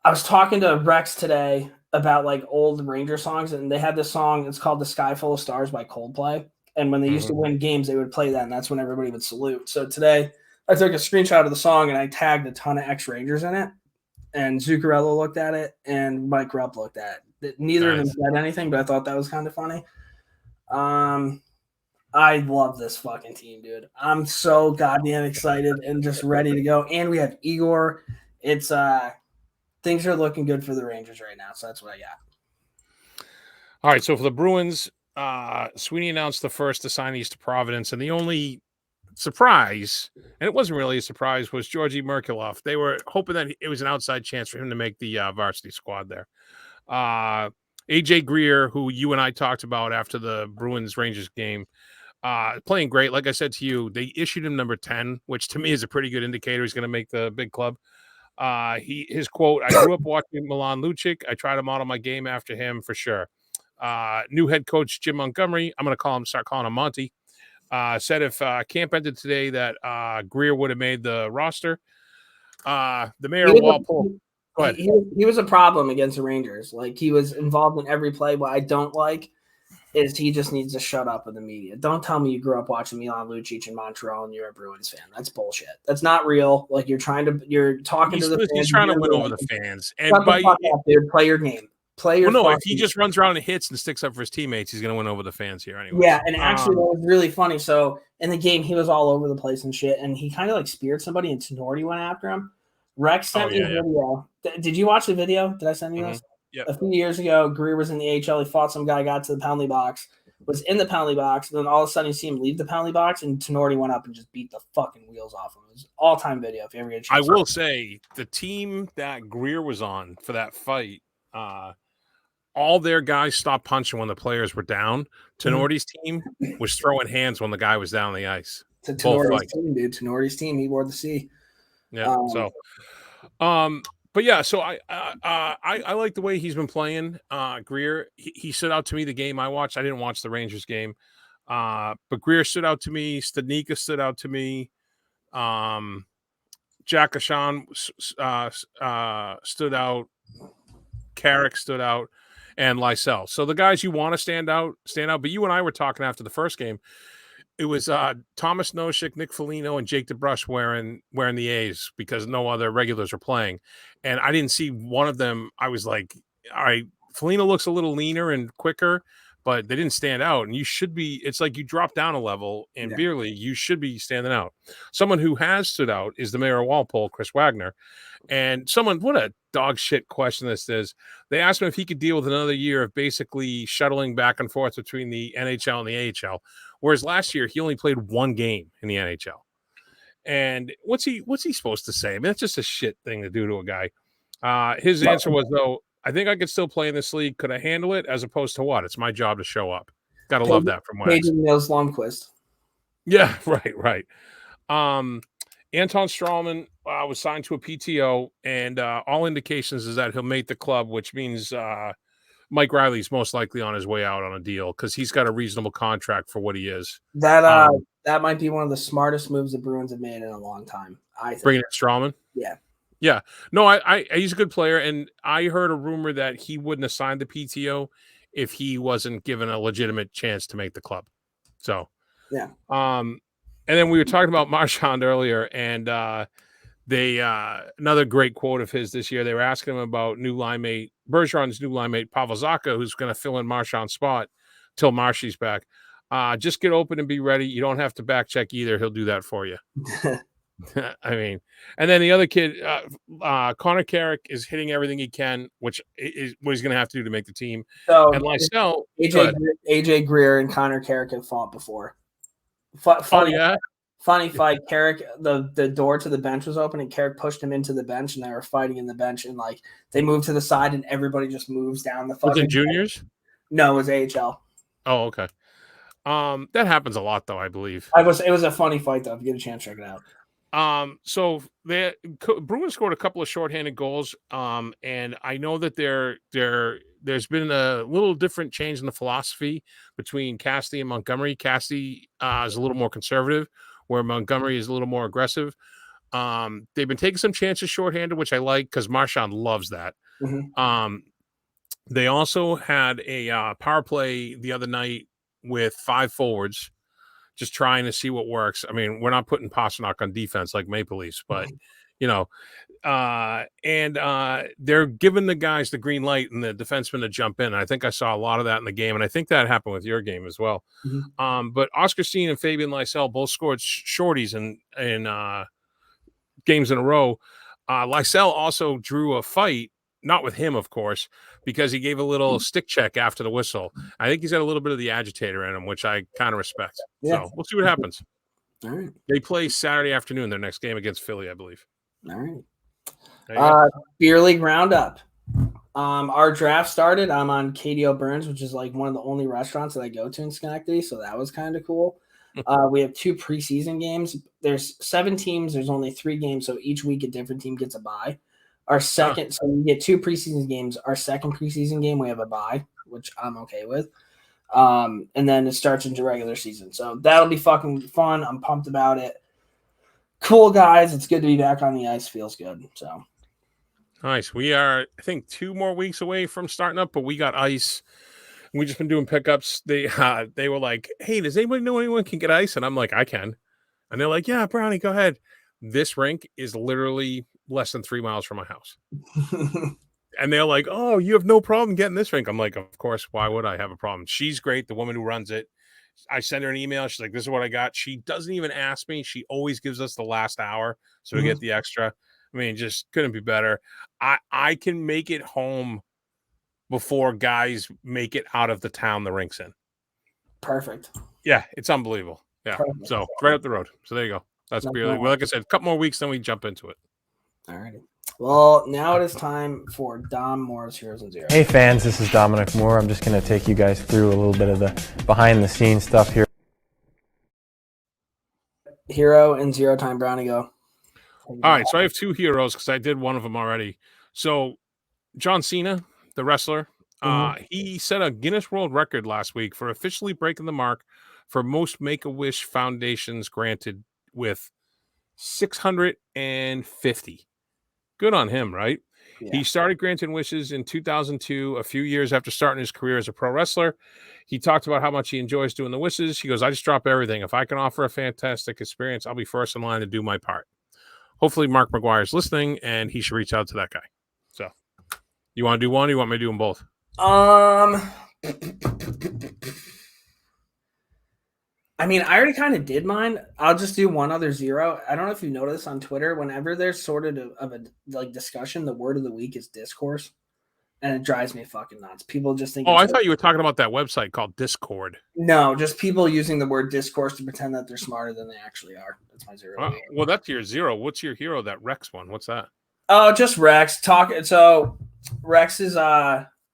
Speaker 1: I was talking to Rex today about like old Ranger songs, and they had this song. It's called "The Sky Full of Stars" by Coldplay. And when they used to win games, they would play that, and that's when everybody would salute. So today, I took a screenshot of the song, and I tagged a ton of ex-Rangers in it. And Zuccarello looked at it, and Mike Rupp looked at it. Neither of them said anything, but I thought that was kind of funny. I love this fucking team, dude. I'm so goddamn excited and just ready to go. And we have Igor. It's things are looking good for the Rangers right now, so that's what I got.
Speaker 2: All right, so for the Bruins, Sweeney announced the first assignees to Providence, and the only surprise, and it wasn't really a surprise, was Georgi Merkulov. They were hoping that it was an outside chance for him to make the varsity squad there. AJ Greer, who you and I talked about after the Bruins-Rangers game, playing great. Like I said to you, they issued him number 10, which to me is a pretty good indicator he's going to make the big club. His quote, "I grew up watching Milan Lucic. I try to model my game after him for sure." New head coach Jim Montgomery, I'm going to start calling him Monty, said if camp ended today that Greer would have made the roster. The mayor of Walpole. Go ahead.
Speaker 1: He was a problem against the Rangers. Like, he was involved in every play. What I don't like is he just needs to shut up with the media. Don't tell me you grew up watching Milan Lucic in Montreal and you're a Bruins fan. That's bullshit. That's not real. Like, you're talking to the fans.
Speaker 2: He's trying to win over the fans. And
Speaker 1: dude, play your game.
Speaker 2: If he just runs around and hits and sticks up for his teammates, he's going to win over the fans here anyway.
Speaker 1: Yeah, and actually, that was really funny. So in the game, he was all over the place and shit, and he kind of like speared somebody, and Tenorti went after him. Rex sent me a video. Did you watch the video? Did I send you this?
Speaker 2: Yep.
Speaker 1: A few years ago, Greer was in the AHL. He fought some guy, got to the penalty box. was in the penalty box, and then all of a sudden you see him leave the penalty box, and Tenorti went up and just beat the fucking wheels off him. It was all-time video if you ever get a chance.
Speaker 2: I will say the team that Greer was on for that fight, all their guys stopped punching when the players were down. Tenorti's team was throwing hands when the guy was down on the ice.
Speaker 1: To Tenorti's team, dude. Tenorti's team, he wore the C.
Speaker 2: Yeah. But yeah, so I like the way he's been playing. Greer, he stood out to me the game I watched. I didn't watch the Rangers game, but Greer stood out to me. Stanika stood out to me. Jack Ashan stood out. Carrick stood out, and Lysell. So the guys you want to stand out. But you and I were talking after the first game. It was Thomas Nosek, Nick Foligno, and Jake DeBrusk wearing the A's because no other regulars are playing. And I didn't see one of them. I was like, all right, Foligno looks a little leaner and quicker, but they didn't stand out. And you should be, it's like you drop down a level in beer league, you should be standing out. Someone who has stood out is the mayor of Walpole, Chris Wagner. And what a dog shit question this is. They asked him if he could deal with another year of basically shuttling back and forth between the NHL and the AHL. Whereas last year he only played one game in the NHL. And what's he supposed to say? I mean, that's just a shit thing to do to a guy. His answer was, though, I think I could still play in this league. Could I handle it? As opposed to what? It's my job to show up. Gotta love that from Wax.
Speaker 1: Mills Lundqvist.
Speaker 2: Yeah, right. Anton Strawman was signed to a PTO, and all indications is that he'll make the club, which means Mike Riley's most likely on his way out on a deal because he's got a reasonable contract for what he is.
Speaker 1: That might be one of the smartest moves the Bruins have made in a long time. I think.
Speaker 2: Bringing in Strawman? Yeah. No, he's a good player, and I heard a rumor that he wouldn't have signed the PTO if he wasn't given a legitimate chance to make the club. So,
Speaker 1: yeah.
Speaker 2: And then we were talking about Marchand earlier, and they another great quote of his this year. They were asking him about Bergeron's new line mate, Pavel Zacha, who's going to fill in Marchand's spot till Marshy's back. Just get open and be ready. You don't have to back check either. He'll do that for you. I mean, and then the other kid, Connor Carrick, is hitting everything he can, which is what he's going to have to do to make the team.
Speaker 1: So,
Speaker 2: and Lysell,
Speaker 1: AJ Greer and Connor Carrick have fought before. Funny fight. Carrick, the door to the bench was open, and Carrick pushed him into the bench, and they were fighting in the bench, and like they moved to the side, and everybody just moves down the fucking.
Speaker 2: Was it juniors?
Speaker 1: No, it was AHL.
Speaker 2: Oh, okay. That happens a lot, though, I believe.
Speaker 1: It was a funny fight, though. If you get a chance, check it out.
Speaker 2: So the Bruins scored a couple of shorthanded goals. And I know that there's been a little different change in the philosophy between Cassidy and Montgomery. Cassidy is a little more conservative, where Montgomery is a little more aggressive. They've been taking some chances shorthanded, which I like because Marchand loves that.
Speaker 1: Mm-hmm.
Speaker 2: They also had a power play the other night with 5 forwards, just trying to see what works. I mean, we're not putting Pasternak on defense like Maple Leafs, but they're giving the guys the green light and the defensemen to jump in. And I think I saw a lot of that in the game, and I think that happened with your game as well.
Speaker 1: Mm-hmm.
Speaker 2: But Oscar Steen and Fabian Lysell both scored shorties in games in a row. Lysell also drew a fight, not with him, of course, because he gave a little stick check after the whistle. I think he's got a little bit of the agitator in him, which I kind of respect. Yeah. So we'll see what happens.
Speaker 1: All right.
Speaker 2: They play Saturday afternoon, their next game against Philly, I believe.
Speaker 1: All right. Beer League Roundup. Our draft started. I'm on KDO Burns, which is like one of the only restaurants that I go to in Schenectady, so that was kind of cool. We have 2 preseason games. There's 7 teams. There's only 3 games, so each week a different team gets a bye. So we get 2 preseason games. Our second preseason game, we have a bye, which I'm okay with. And then it starts into regular season. So that'll be fucking fun. I'm pumped about it. Cool, guys. It's good to be back on the ice. Feels good. So
Speaker 2: nice. We are, I think, 2 more weeks away from starting up, but we got ice. We just been doing pickups. They were like, hey, does anybody know anyone can get ice? And I'm like, I can. And they're like, yeah, Brownie, go ahead. This rink is literally less than 3 miles from my house. And they're like, oh, you have no problem getting this rink. I'm like, of course, why would I have a problem? She's great, the woman who runs it. I send her an email. She's like, this is what I got. She doesn't even ask me. She always gives us the last hour, so we get the extra. I mean, just couldn't be better. I can make it home before guys make it out of the town the rink's in.
Speaker 1: perfect.
Speaker 2: Yeah, it's unbelievable. Yeah,
Speaker 1: Perfect.
Speaker 2: so right up the road. So there you go. That's really, well, like I said, a couple more weeks, then we jump into it.
Speaker 1: All righty. Well, now it is time for Dom Moore's Heroes and Zeros.
Speaker 4: Hey fans, this is Dominic Moore. I'm just going to take you guys through a little bit of the behind the scenes stuff here.
Speaker 1: Hero and zero time, Brownie, go.
Speaker 2: All right, so I have two heroes because I did one of them already. So John Cena, the wrestler, he set a Guinness World Record last week for officially breaking the mark for most Make-A-Wish foundations granted with 650. Good on him, right? Yeah. He started granting wishes in 2002, a few years after starting his career as a pro wrestler. He talked about how much he enjoys doing the wishes. He goes, I just drop everything. If I can offer a fantastic experience, I'll be first in line to do my part. Hopefully Mark McGuire's listening, and he should reach out to that guy. So, you want to do one, or you want me to do them both?
Speaker 1: I mean, I already kind of did mine. I'll just do one other zero. I don't know if you noticed on Twitter, whenever there's sort of a like discussion, the word of the week is discourse, and it drives me fucking nuts. People just think.
Speaker 2: Oh, I thought you were talking about that website called Discord.
Speaker 1: No, just people using the word discourse to pretend that they're smarter than they actually are. That's my zero.
Speaker 2: Well, that's your zero. What's your hero? That Rex one. What's that?
Speaker 1: Oh, just Rex. So Rex is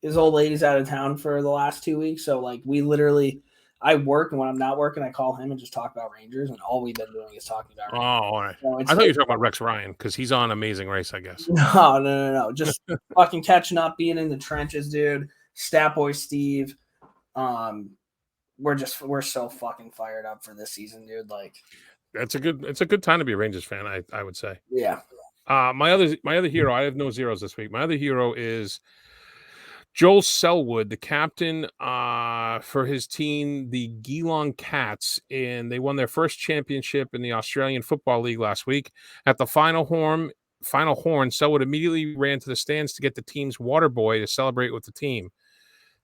Speaker 1: his old lady's out of town for the last 2 weeks. So like we literally. I work, and when I'm not working, I call him and just talk about Rangers, and all we've been doing is talking about Rangers.
Speaker 2: Oh, all right. So I thought you were talking about Rex Ryan because he's on Amazing Race, I guess.
Speaker 1: No. Just fucking catching up, being in the trenches, dude. Stat Boy Steve. We're so fucking fired up for this season, dude. Like,
Speaker 2: it's a good time to be a Rangers fan, I would say.
Speaker 1: Yeah.
Speaker 2: My other hero, I have no zeros this week. My other hero is Joel Selwood, the captain for his team, the Geelong Cats, and they won their first championship in the Australian Football League last week. At the final horn, Selwood immediately ran to the stands to get the team's water boy to celebrate with the team.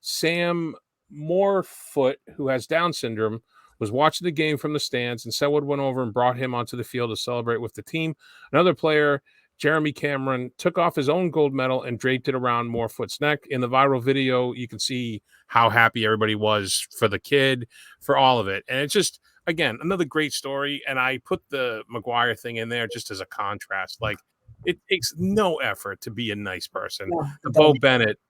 Speaker 2: Sam Morefoot, who has Down syndrome, was watching the game from the stands, and Selwood went over and brought him onto the field to celebrate with the team. Another player, Jeremy Cameron, took off his own gold medal and draped it around Morefoot's neck. In the viral video, you can see how happy everybody was for the kid, for all of it. And it's just, again, another great story. And I put the McGuire thing in there just as a contrast. Like, it takes no effort to be a nice person. Yeah, the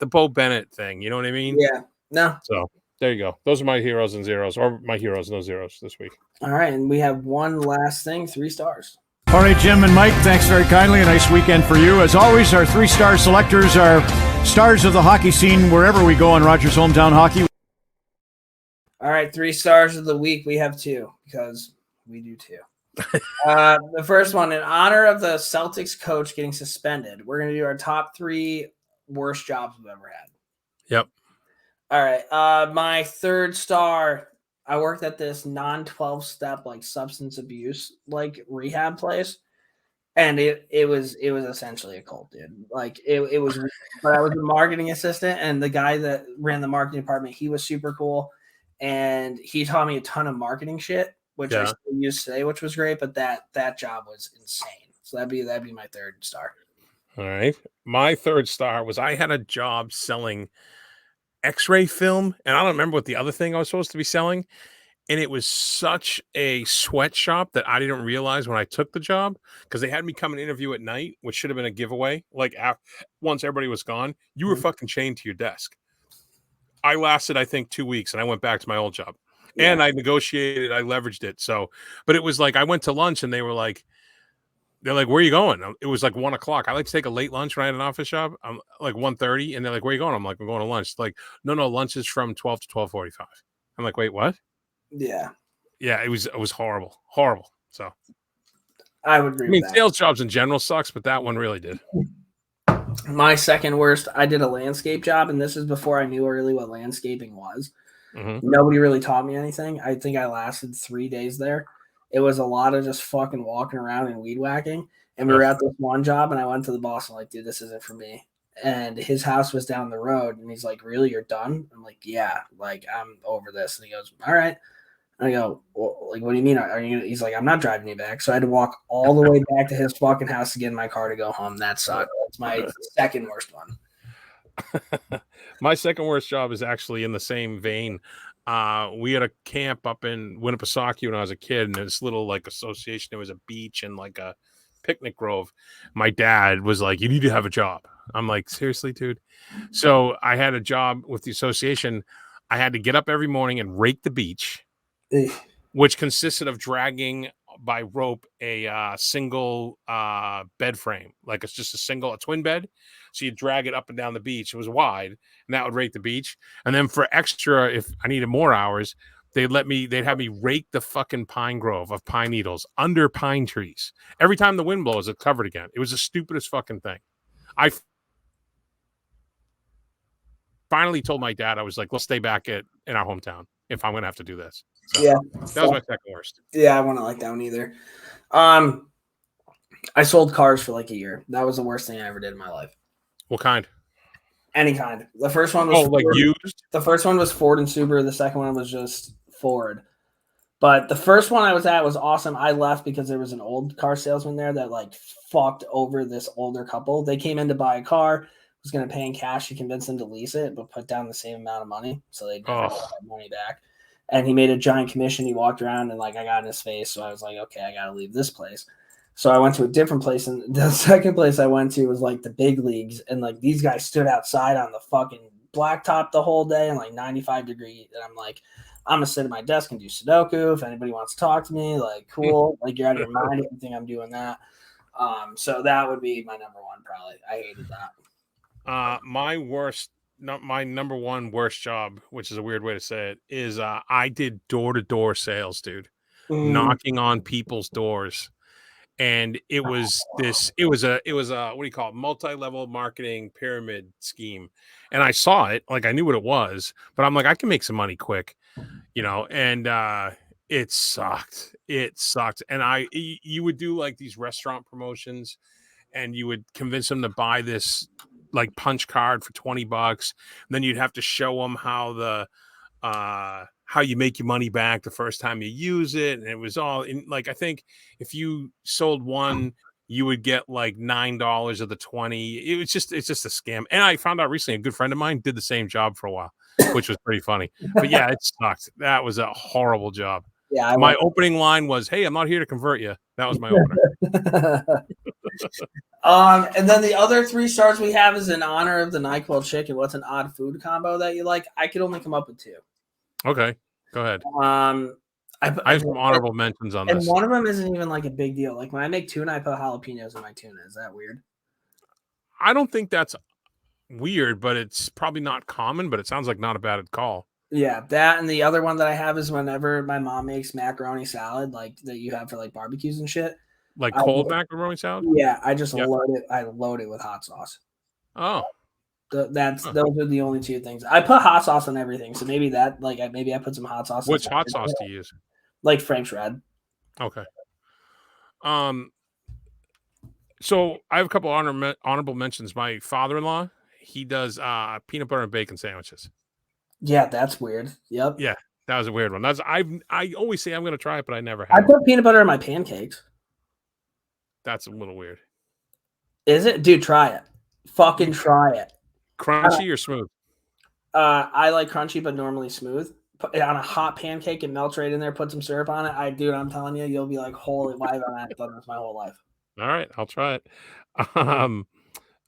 Speaker 2: Bo Bennett thing, you know what I mean?
Speaker 1: Yeah. No.
Speaker 2: So there you go. Those are my heroes and zeros, or my heroes and no zeros this week.
Speaker 1: All right. And we have one last thing, 3 stars.
Speaker 5: All right, Jim and Mike, thanks very kindly. A nice weekend for you. As always, our 3-star selectors are stars of the hockey scene wherever we go on Rogers Hometown Hockey.
Speaker 1: All right, 3 stars of the week. We have 2 because we do 2. The first one, in honor of the Celtics coach getting suspended, we're going to do our top 3 worst jobs we've ever had.
Speaker 2: Yep.
Speaker 1: All right. My 3rd star, I worked at this non-12-step like substance abuse like rehab place, and it was essentially a cult, dude. Like it was. But I was a marketing assistant, and the guy that ran the marketing department, he was super cool, and he taught me a ton of marketing shit, which I still use today, which was great. But that job was insane. So that'd be my 3rd star.
Speaker 2: All right, my 3rd star was I had a job selling X-ray film, and I don't remember what the other thing I was supposed to be selling, and it was such a sweatshop that I didn't realize when I took the job, because they had me come and interview at night, which should have been a giveaway. Like once everybody was gone, you were fucking chained to your desk. I lasted, I think, 2 weeks, and I went back to my old job, and I negotiated, I leveraged it. So, but it was like I went to lunch, and they're like, where are you going? It was like 1 o'clock. I like to take a late lunch when I had an office job. I'm like 1:30, and they're like, where are you going? I'm like, I'm going to lunch. Like, no, lunch is from 12 to 12:45. I'm like, wait, what?
Speaker 1: Yeah.
Speaker 2: Yeah, it was horrible. So
Speaker 1: I would agree.
Speaker 2: I mean, sales jobs in general sucks, but that one really did.
Speaker 1: My 2nd worst, I did a landscape job, and this is before I knew really what landscaping was. Nobody really taught me anything. I think I lasted 3 days there. It was a lot of just fucking walking around and weed whacking. And we were at this one job, and I went to the boss and like, dude, this isn't for me. And his house was down the road, and he's like, really, you're done? I'm like, yeah, like I'm over this. And he goes, all right. And I go, well, like, what do you mean? Are you? He's like, I'm not driving you back. So I had to walk all the way back to his fucking house to get in my car to go home. That sucked. That's my 2nd worst one.
Speaker 2: My 2nd worst job is actually in the same vein. we had a camp up in Winnipesaukee when I was a kid, and this little like association. There was a beach and like a picnic grove. My dad was like, "You need to have a job." I'm like, "Seriously, dude?" So I had a job with the association. I had to get up every morning and rake the beach, which consisted of dragging by rope a single bed frame, like it's just a twin bed. So you drag it up and down the beach. It was wide, and that would rake the beach. And then for extra, if I needed more hours, they'd have me rake the fucking pine grove of pine needles under pine trees. Every time the wind blows, it's covered again. It was the stupidest fucking thing. I finally told my dad, I was like, let's stay back in our hometown if I'm going to have to do this. So
Speaker 1: Yeah.
Speaker 2: That was my second worst.
Speaker 1: Yeah, I wouldn't like that one either. I sold cars for like a year. That was the worst thing I ever did in my life.
Speaker 2: What kind?
Speaker 1: Any kind. The first one was
Speaker 2: like used?
Speaker 1: The first one was Ford and Subaru. The second one was just Ford. But the first one I was at was awesome. I left because there was an old car salesman there that like fucked over this older couple. They came in to buy a car, was going to pay in cash to convince them to lease it, but put down the same amount of money. So they never got that money back. And he made a giant commission. He walked around and like I got in his face. So I was like, okay, I got to leave this place. So I went to a different place. And the second place I went to was like the big leagues. And like these guys stood outside on the fucking blacktop the whole day and like 95 degrees. And I'm like, I'm going to sit at my desk and do Sudoku. If anybody wants to talk to me, like, cool. Like, you're out of your mind if you think I'm doing that. So that would be my number one, probably. I hated that.
Speaker 2: My number one worst job, which is a weird way to say it, is I did door-to-door sales, dude. Knocking on people's doors. And it was a what do you call it? Multi-level marketing pyramid scheme. And I saw it, like I knew what it was, but I'm like, I can make some money quick, and it sucked. And you would do like these restaurant promotions and you would convince them to buy this like punch card for $20. Then you'd have to show them how how you make your money back the first time you use it. And it was all in like, I think if you sold one, you would get like $9 of the 20. It's just a scam. And I found out recently, a good friend of mine did the same job for a while, which was pretty funny. But yeah, it sucked. That was a horrible job. Yeah. My opening line was, "Hey, I'm not here to convert you." That was my opener.
Speaker 1: And then the other 3 stars we have is in honor of the Nyquil chicken. What's an odd food combo that you like? I could only come up with 2.
Speaker 2: Okay, go ahead.
Speaker 1: I
Speaker 2: have some honorable mentions on this.
Speaker 1: And one of them isn't even like a big deal. Like when I make tuna, I put jalapenos in my tuna. Is that weird?
Speaker 2: I don't think that's weird, but it's probably not common, but it sounds like not a bad call.
Speaker 1: Yeah, that and the other one that I have is whenever my mom makes macaroni salad, like that you have for like barbecues and shit.
Speaker 2: Like cold macaroni salad?
Speaker 1: Yeah, I just load it. I load it with hot sauce.
Speaker 2: Oh.
Speaker 1: Those are the only 2 things. I put hot sauce on everything, so maybe that maybe I put some hot sauce.
Speaker 2: Which hot sauce do you use?
Speaker 1: Like Frank's Red.
Speaker 2: Okay. So I have a couple honorable mentions. My father-in-law, he does peanut butter and bacon sandwiches.
Speaker 1: Yeah, that's weird. Yep.
Speaker 2: Yeah, that was a weird one. I always say I'm going to try it, but I never have.
Speaker 1: I put peanut butter in my pancakes.
Speaker 2: That's a little weird.
Speaker 1: Is it? Dude, try it. Fucking try it.
Speaker 2: Crunchy or smooth?
Speaker 1: I like crunchy, but normally smooth. Put it on a hot pancake and melt right in there. Put some syrup on it. I'm telling you, you'll be like, holy, why have I done this my whole life?
Speaker 2: All right, I'll try it.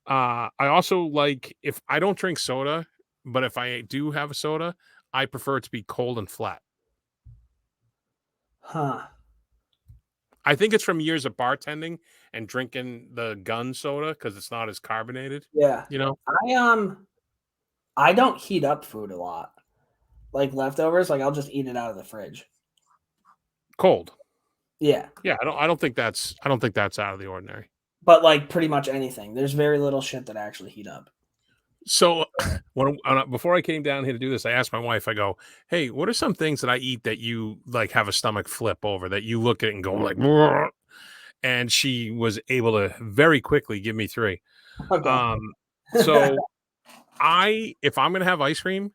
Speaker 2: I also like, if I don't drink soda, but if I do have a soda, I prefer it to be cold and flat.
Speaker 1: Huh.
Speaker 2: I think it's from years of bartending and drinking the gun soda because it's not as carbonated.
Speaker 1: Yeah. I don't heat up food a lot. Like leftovers, like I'll just eat it out of the fridge.
Speaker 2: Cold.
Speaker 1: Yeah.
Speaker 2: Yeah, I don't think that's out of the ordinary.
Speaker 1: But like pretty much anything. There's very little shit that I actually heat up.
Speaker 2: So before I came down here to do this, I asked my wife, I go, "Hey, what are some things that I eat that you like have a stomach flip over, that you look at it and go like," "Rrr." And she was able to very quickly give me 3. Okay. So if I'm going to have ice cream,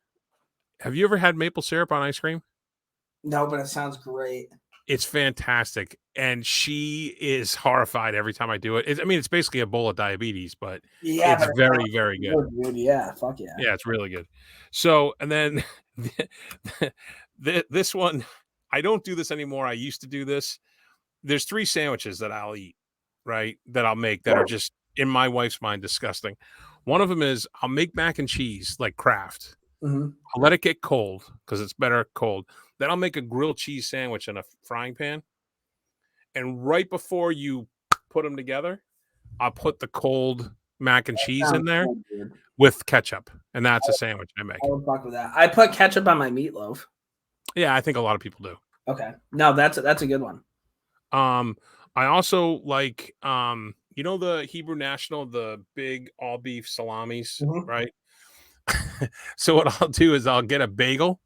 Speaker 2: have you ever had maple syrup on ice cream?
Speaker 1: No, but it sounds great.
Speaker 2: It's fantastic. And she is horrified every time I do it. It's basically a bowl of diabetes, but it's very, very good.
Speaker 1: Yeah, fuck yeah.
Speaker 2: Yeah, it's really good. So, and then This one, I don't do this anymore. I used to do this. There's 3 sandwiches that I'll eat, right? That I'll make that are just, in my wife's mind, disgusting. One of them is I'll make mac and cheese like Kraft.
Speaker 1: Mm-hmm.
Speaker 2: I'll let it get cold because it's better cold. Then I'll make a grilled cheese sandwich in a frying pan. And right before you put them together, I'll put the cold mac and cheese in there with ketchup. And that's a sandwich I make.
Speaker 1: I would fuck with that. I put ketchup on my meatloaf.
Speaker 2: Yeah, I think a lot of people do.
Speaker 1: Okay. No, that's a good one.
Speaker 2: I also like the Hebrew National, the big all beef salamis, right? So what I'll do is I'll get a bagel,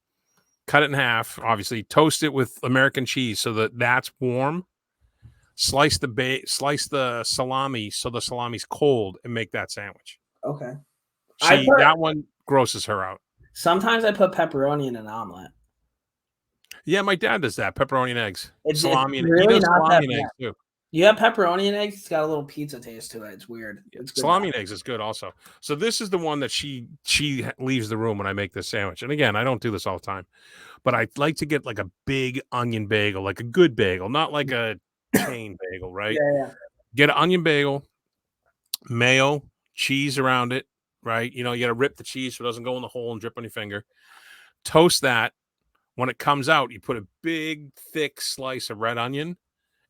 Speaker 2: cut it in half, obviously toast it with American cheese so that that's warm. Slice the salami so the salami's cold and make that sandwich.
Speaker 1: Okay.
Speaker 2: That one grosses her out.
Speaker 1: Sometimes I put pepperoni in an omelet.
Speaker 2: Yeah, my dad does that. Pepperoni and eggs. Salami and
Speaker 1: really
Speaker 2: he does salami and eggs too.
Speaker 1: You have pepperoni and eggs? It's got a little pizza taste to it. It's weird. It's good.
Speaker 2: Salami and eggs is good also. So this is the one that she leaves the room when I make this sandwich. And again, I don't do this all the time. But I like to get like a big onion bagel, like a good bagel, not like a chain bagel, right?
Speaker 1: Yeah.
Speaker 2: Get an onion bagel, mayo, cheese around it, right? You got to rip the cheese so it doesn't go in the hole and drip on your finger. Toast that. When it comes out, you put a big, thick slice of red onion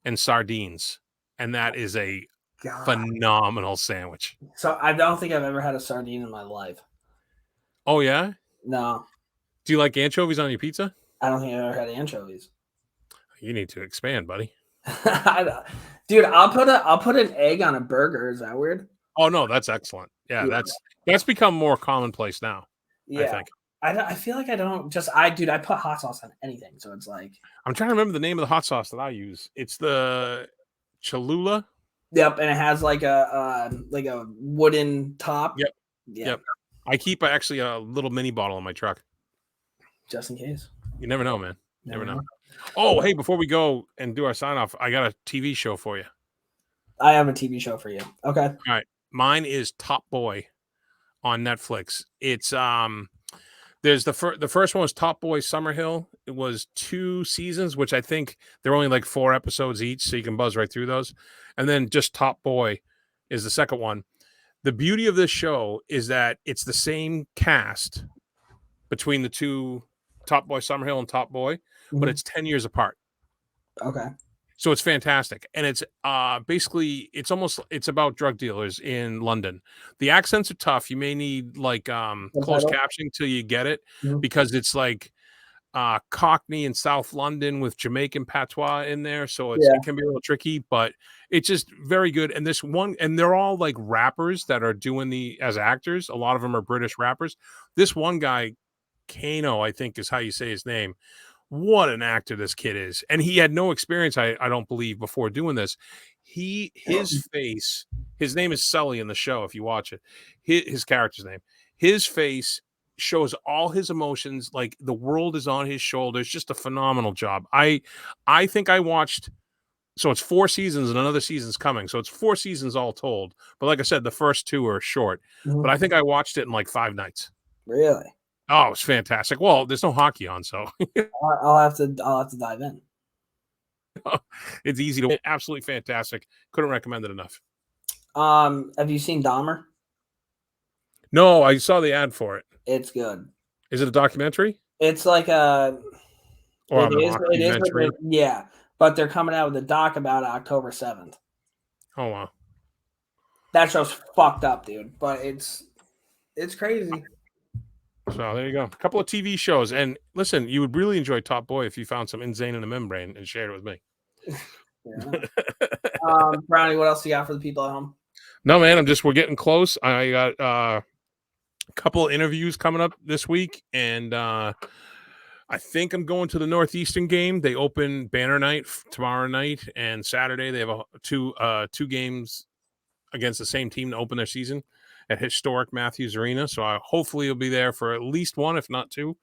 Speaker 2: and sardines. And that is a phenomenal sandwich.
Speaker 1: So I don't think I've ever had a sardine in my life.
Speaker 2: Oh, yeah?
Speaker 1: No.
Speaker 2: Do you like anchovies on your pizza?
Speaker 1: I don't think I've ever had anchovies.
Speaker 2: You need to expand, buddy.
Speaker 1: Dude, I'll put an egg on a burger. Is that weird?
Speaker 2: Oh, no, that's excellent. Yeah. That's become more commonplace now.
Speaker 1: Yeah.
Speaker 2: I think.
Speaker 1: I feel like I don't I put hot sauce on anything. So it's like,
Speaker 2: I'm trying to remember the name of the hot sauce that I use. It's the Cholula.
Speaker 1: Yep. And it has like a wooden top.
Speaker 2: Yep.
Speaker 1: Yeah.
Speaker 2: Yep. I keep actually a little mini bottle in my truck.
Speaker 1: Just in case.
Speaker 2: You never know, man. Never know. Oh, hey, before we go and do our sign off, I got a TV show for you.
Speaker 1: I have a TV show for you. Okay.
Speaker 2: All right. Mine is Top Boy on Netflix. It's there's the first one was Top Boy Summerhill. It was 2 seasons, which I think they're only like 4 episodes each, so you can buzz right through those. And then just Top Boy is the second one. The beauty of this show is that it's the same cast between the 2, Top Boy Summerhill and Top Boy, but it's 10 years apart.
Speaker 1: Okay.
Speaker 2: So it's fantastic. And it's basically it's about drug dealers in London. The accents are tough. You may need like closed captioning till you get it because it's like Cockney in South London with Jamaican patois in there. So it can be a little tricky, but it's just very good. And and they're all like rappers that are doing as actors. A lot of them are British rappers. This one guy, Kano, I think is how you say his name. What an actor this kid is. And he had no experience, I don't believe, before doing this. His face, his name is Sully in the show, if you watch it. His character's name. His face shows all his emotions, like the world is on his shoulders. Just a phenomenal job. I think I watched, so it's 4 seasons and another season's coming. So it's 4 seasons all told. But like I said, the first 2 are short. But I think I watched it in like 5 nights.
Speaker 1: Really?
Speaker 2: Oh, it's fantastic. Well, there's no hockey on, so
Speaker 1: I'll have to dive in.
Speaker 2: It's easy to absolutely fantastic. Couldn't recommend it enough.
Speaker 1: Have you seen Dahmer?
Speaker 2: No, I saw the ad for it.
Speaker 1: It's good.
Speaker 2: Is it a documentary?
Speaker 1: It's like
Speaker 2: It is,
Speaker 1: yeah. But they're coming out with a doc about October 7th.
Speaker 2: Oh wow.
Speaker 1: That show's fucked up, dude. But it's crazy.
Speaker 2: So there you go. A couple of TV shows. And listen, you would really enjoy Top Boy if you found some insane in the membrane and shared it with me.
Speaker 1: Brownie, what else you got for the people at home?
Speaker 2: No, man, we're getting close. I got a couple of interviews coming up this week, and I think I'm going to the Northeastern game. They open banner night tomorrow night, and Saturday they have two games against the same team to open their season at historic Matthews Arena. So hopefully you'll be there for at least 1, if not 2.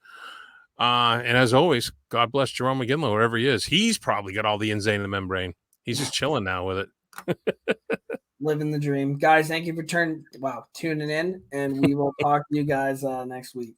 Speaker 2: And as always, God bless Jerome McGinley, wherever he is. He's probably got all the insane in the membrane. He's just chilling now with it.
Speaker 1: Living the dream. Guys, thank you for tuning in, and we will talk to you guys next week.